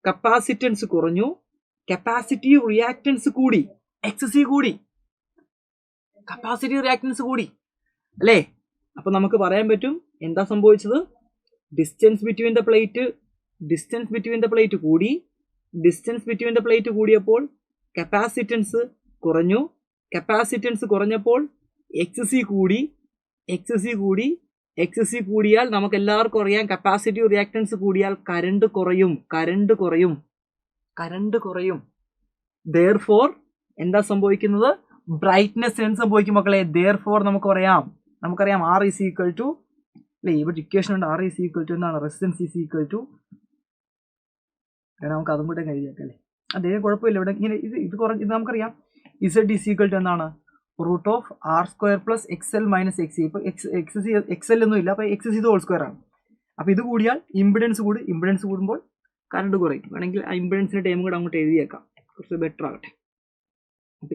S1: കപ്പാസിറ്റൻസ് കുറഞ്ഞു, കപ്പാസിറ്റീവ് റിയാക്ടൻസ് കൂടി, XC കൂടി, കപ്പാസിറ്റീവ് റിയാക്ടൻസ് കൂടി അല്ലേ? അപ്പൊ നമുക്ക് പറയാൻ പറ്റും എന്താ സംഭവിച്ചത്? ഡിസ്റ്റൻസ് ബിറ്റ്വീൻ ദ പ്ലേറ്റ് കൂടി. ഡിസ്റ്റൻസ് ബിറ്റ്വീൻ ദ പ്ലേറ്റ് കൂടിയപ്പോൾ കപ്പാസിറ്റൻസ് കുറഞ്ഞു. കപ്പാസിറ്റൻസ് കുറഞ്ഞപ്പോൾ XC കൂടിയാൽ നമുക്ക് എല്ലാവർക്കും അറിയാം കപ്പാസിറ്റീവ് റിയാക്ടൻസ് കൂടിയാൽ കറണ്ട് കുറയും. Therefore എന്താ സംഭവിക്കുന്നത്? ബ്രൈറ്റ്നസ് എന്ത് സംഭവിക്കും മക്കളെ? Therefore നമുക്കറിയാം R = അല്ലേ? ഇവിടെ ഇക്വേഷൻ ഉണ്ട്. R = എന്താണ്? റെസിസ്റ്റൻസ് നമുക്ക് അതും കൂടെ കഴിയാക്കാം അല്ലേ? അതേ കുഴപ്പമില്ല. ഇവിടെ ഇങ്ങനെ ഇത് നമുക്കറിയാം. Z = എന്താണ്? √R² + XL - XC. ഇപ്പൊ XL ഒന്നും ഇല്ല, അപ്പൊ XC ² ആണ്. അപ്പൊ ഇത് കൂടിയാൽ ഇമ്പിഡൻസ് കൂടുമ്പോൾ കറണ്ട് കുറയും. വേണമെങ്കിൽ ആ ഇമ്പിഡൻസിന്റെ ടൈം കൂടെ അങ്ങോട്ട് എഴുതിയേക്കാം, കുറച്ച് ബെറ്റർ ആകട്ടെ. അപ്പൊ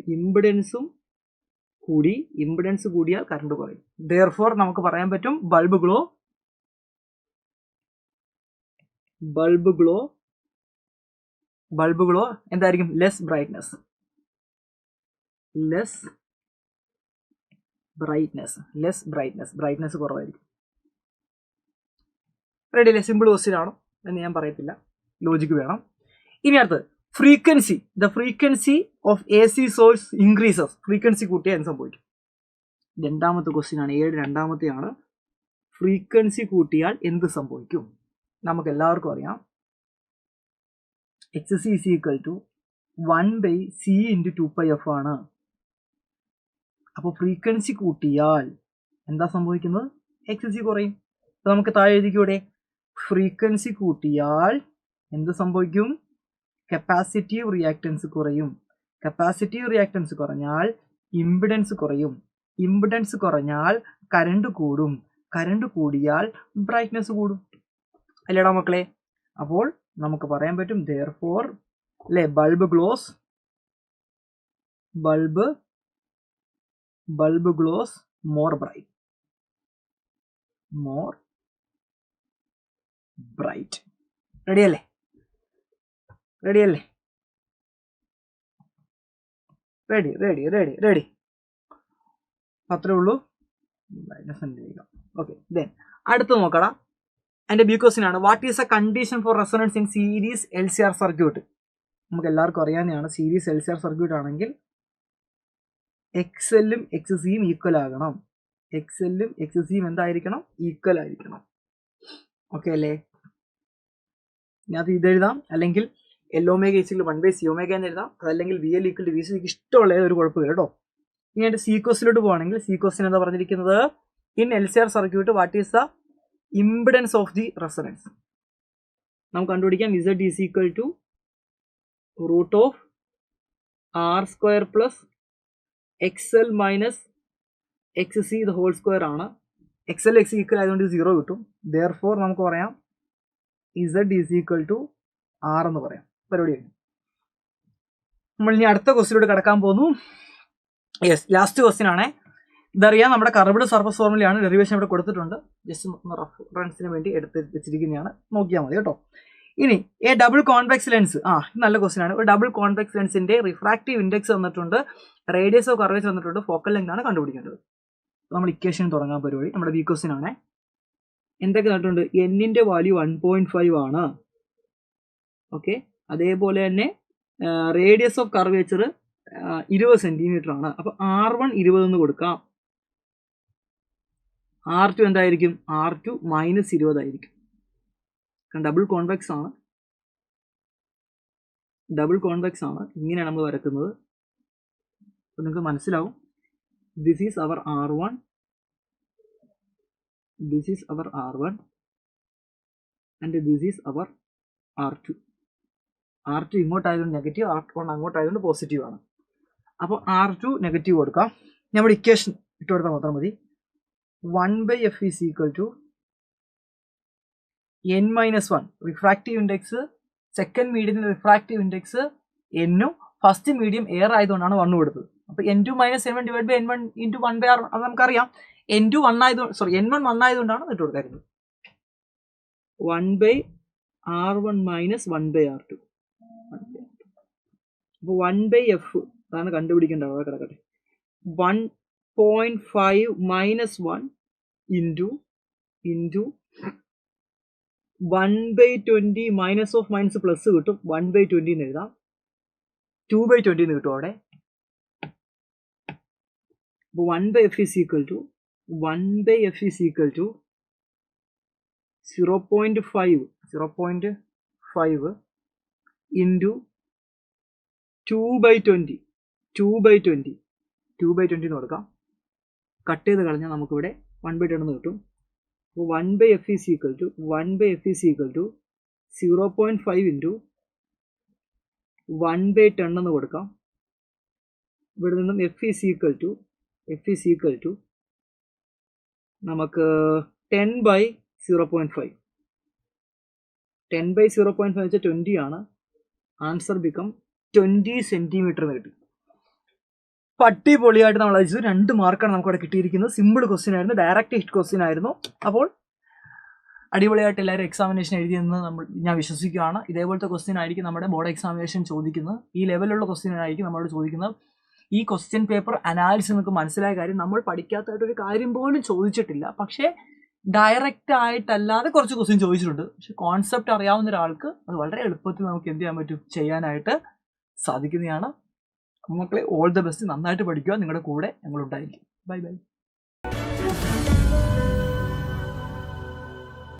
S1: ഇമ്പിഡൻസ് കൂടിയാൽ കറണ്ട് കുറയും. Therefore നമുക്ക് പറയാൻ പറ്റും ബൾബ് ഗ്ലോ എന്തായിരിക്കും? ലെസ് ബ്രൈറ്റ്നസ് കുറവായിരിക്കും. റെഡി അല്ലേ? സിമ്പിൾ ക്വസ്റ്റ്യൻ ആണോ എന്ന് ഞാൻ പറയത്തില്ല, ലോജിക്ക് വേണം. ഇനി അടുത്ത് frequency. The frequency of AC source increases. Frequency കൂട്ടിയാൽ എന്ത് സംഭവിക്കും? രണ്ടാമത്തെ ക്വസ്റ്റ്യൻ ആണ്, 7 രണ്ടാമത്തെയാണ്. ഫ്രീക്വൻസി കൂട്ടിയാൽ എന്ത് സംഭവിക്കും? നമുക്ക് എല്ലാവർക്കും അറിയാം XC = 1/C × 2πf ആണ്. അപ്പോൾ ഫ്രീക്വൻസി കൂട്ടിയാൽ എന്താ സംഭവിക്കുന്നത്? XC കുറയും. അപ്പൊ നമുക്ക് താഴെ എഴുതിക്കൂടെ? ഫ്രീക്വൻസി കൂട്ടിയാൽ എന്ത് സംഭവിക്കും? കപ്പാസിറ്റീവ് റിയാക്ടൻസ് കുറയും. കപ്പാസിറ്റീവ് റിയാക്ടൻസ് കുറഞ്ഞാൽ ഇമ്പിഡൻസ് കുറയും. ഇമ്പിഡൻസ് കുറഞ്ഞാൽ കറണ്ട് കൂടും. കറണ്ട് കൂടിയാൽ ബ്രൈറ്റ്നസ് കൂടും. അല്ലേടാ മക്കളെ? അപ്പോൾ നമുക്ക് പറയാൻ പറ്റും therefore അല്ലെ ബൾബ് ഗ്ലോസ് മോർ ബ്രൈറ്റ്. റെഡിയല്ലേ? റെഡി. അത്രേ ഉള്ളൂ. ഓക്കെ, ദെൻ അടുത്ത് നോക്കടാ. അതിന്റെ ബി ക്വസ്റ്റ്യൻ ആണ്, what is A condition four resonance in series LCR circuit? നമുക്ക് എല്ലാവർക്കും അറിയാവുന്നതാണ്, സീരീസ് LCR സർക്യൂട്ട് ആണെങ്കിൽ XLഉം XCയും ഈക്വൽ ആകണം. XLഉം XCയും എന്തായിരിക്കണം? ഈക്വൽ ആയിരിക്കണം. ഓക്കെ അല്ലേ? ഞാൻ ഇത് എഴുതാം, അല്ലെങ്കിൽ L omega is equal to 1/C omega എന്ന് എഴുതാം, അതല്ലെങ്കിൽ VL equal to VC. ഇഷ്ടമുള്ള ഒരു കുഴപ്പമില്ല കേട്ടോ. ഇനി അതിന്റെ സി ക്വസ്റ്റിലോട്ട് പോവാണെങ്കിൽ സി ക്വസ്റ്റ്യൻ എന്താ പറഞ്ഞിരിക്കുന്നത്? In LCR circuit what is the impedance of the resonance? നമുക്ക് കണ്ടുപിടിക്കാം. Z is equal to root of R square plus XL minus XC the whole square ആണ്. XL XC ഈക്വൽ ആയതുകൊണ്ട് 0 കിട്ടും. therefore നമുക്ക് പറയാം Z is equal to R എന്ന് പറയാം. പരിപാടി കഴിഞ്ഞു. നമ്മൾ ഇനി അടുത്ത ക്വസ്റ്റിലോട്ട് കിടക്കാൻ പോകുന്നു. യെസ്, ലാസ്റ്റ് ക്വസ്റ്റ്യൻ ആണ്. ഇതറിയാം, നമ്മുടെ കർവ്ഡ് സർഫസ് ഫോർമുലയാണ്, ഡെറിവേഷൻ ഇവിടെ കൊടുത്തിട്ടുണ്ട്. ജസ്റ്റ് റെഫറൻസിന് വേണ്ടി എടുത്ത് വെച്ചിരിക്കുന്നതാണ്, നോക്കിയാൽ മതി കേട്ടോ. ഇനി എ ഡബിൾ കോൺവെക്സ് ലെൻസ്, നല്ല ക്വസ്റ്റ്യൻ ആണ്. ഒരു ഡബിൾ കോൺവെക്സ് ലെൻസിന്റെ റിഫ്രാക്റ്റീവ് ഇൻഡെക്സ് വന്നിട്ടുണ്ട്, റേഡിയസ് ഓഫ് കർവേച്ചർ വന്നിട്ടുണ്ട്, ഫോക്കൽ ലെങ്ത് ആണ് കണ്ടുപിടിക്കേണ്ടത്. നമ്മൾ ഇക്വേഷൻ തുടങ്ങാൻ പരിപാടി. നമ്മുടെ ബി ക്വസ്റ്റ്യൻ ആണ്. എന്തൊക്കെ തന്നിട്ടുണ്ട്? എന്നിന്റെ വാല്യൂ 1.5 ആണ്. ഓക്കെ, അതേപോലെ തന്നെ റേഡിയസ് ഓഫ് കർവേച്ചർ 20 സെന്റിമീറ്റർ ആണ്. അപ്പൊ R1 20 എന്ന് കൊടുക്കാം. R2 എന്തായിരിക്കും? R2 -20 ആയിരിക്കും. ഡബിൾ കോൺവെക്സ് ആണ്. ഇങ്ങനെയാണ് നമ്മൾ വരക്കുന്നത്. അപ്പൊ നിങ്ങൾക്ക് മനസ്സിലാവും. This is our R1 and this is our R2. R2 ഇങ്ങോട്ടായതുകൊണ്ട് നെഗറ്റീവ്, R1 അങ്ങോട്ടായതുകൊണ്ട് പോസിറ്റീവ് ആണ്. അപ്പോൾ R2 നെഗറ്റീവ് കൊടുക്കാം. നമ്മുടെ ഇക്വേഷൻ ഇട്ട് കൊടുത്താൽ മാത്രം മതി. 1/F is equal to n-1. Refractive index, second മീഡിയത്തിന്റെ റിഫ്രാക്റ്റീവ് ഇൻഡെക്സ് n-ഉം ഫസ്റ്റ് മീഡിയം എയർ ആയതുകൊണ്ടാണ് 1 കൊടുത്തത്. അപ്പോൾ n2 - n1 divide by n1 into 1/R. അത് നമുക്കറിയാം. n1 1 ആയതുകൊണ്ടാണ് ഇട്ട് കൊടുക്കുന്നത്. 1/R1 - 1/R2. അപ്പോൾ 1/F അതാണ് കണ്ടുപിടിക്കേണ്ടത്. അവിടെ കിടക്കട്ടെ. 1.5 - 1 into 1/20 minus of minus plus കിട്ടും. 1/20 എന്ന് എഴുതാം. 2/20 എന്ന് കിട്ടും അവിടെ. അപ്പോൾ 1/F is equal to 0.5 into 2/20 എന്ന് കൊടുക്കാം. കട്ട് ചെയ്ത് കളഞ്ഞാൽ നമുക്കിവിടെ 1/10 എന്ന് കിട്ടും. അപ്പോൾ 1/F is equal to 0.5 into 1/10 എന്ന് കൊടുക്കാം. ഇവിടെ നിന്നും F is equal to നമുക്ക് 10/0.5. 10/0.5 വെച്ചാൽ 20 ആണ്. ആൻസർ ബിക്കം 20 സെന്റിമീറ്റർ എന്ന് കിട്ടി. അടിപൊളിയായിട്ട് നമ്മൾ അയച്ചു. 2 മാർക്കാണ് നമുക്കവിടെ കിട്ടിയിരിക്കുന്നത്. സിമ്പിൾ ക്വസ്റ്റ്യൻ ആയിരുന്നു, ഡയറക്റ്റ് ഹിറ്റ് ക്വസ്റ്റ്യൻ ആയിരുന്നു. അപ്പോൾ അടിപൊളിയായിട്ട് എല്ലാവരും എക്സാമിനേഷൻ എഴുതിയെന്ന് ഞാൻ വിശ്വസിക്കുകയാണ്. ഇതേപോലത്തെ ക്വസ്റ്റ്യൻ ആയിരിക്കും നമ്മുടെ ബോർഡ് എക്സാമിനേഷൻ ചോദിക്കുന്നത്. ഈ ലെവലിലുള്ള ക്വസ്റ്റ്യൻ ആയിരിക്കും നമ്മളോട് ചോദിക്കുന്നത്. ഈ ക്വസ്റ്റ്യൻ പേപ്പർ അനാലിസിസ് നിങ്ങൾക്ക് മനസ്സിലായ കാര്യം, നമ്മൾ പഠിക്കാത്തതായിട്ടൊരു കാര്യം പോലും ചോദിച്ചിട്ടില്ല. പക്ഷേ ഡയറക്റ്റ് ആയിട്ടല്ലാതെ കുറച്ച് ക്വസ്റ്റ്യൻ ചോദിച്ചിട്ടുണ്ട്. പക്ഷെ കോൺസെപ്റ്റ് അറിയാവുന്ന ഒരാൾക്ക് അത് വളരെ എളുപ്പത്തിൽ നമുക്ക് എന്ത് ചെയ്യാൻ പറ്റും, ചെയ്യാനായിട്ട് സാധിക്കുന്നതാണ്. മക്കളെ, ഓൾ ദ ബെസ്റ്റ്. നന്നായിട്ട് പഠിക്കുക. നിങ്ങളുടെ കൂടെ ഞങ്ങളുണ്ടായിരിക്കും. ബൈ.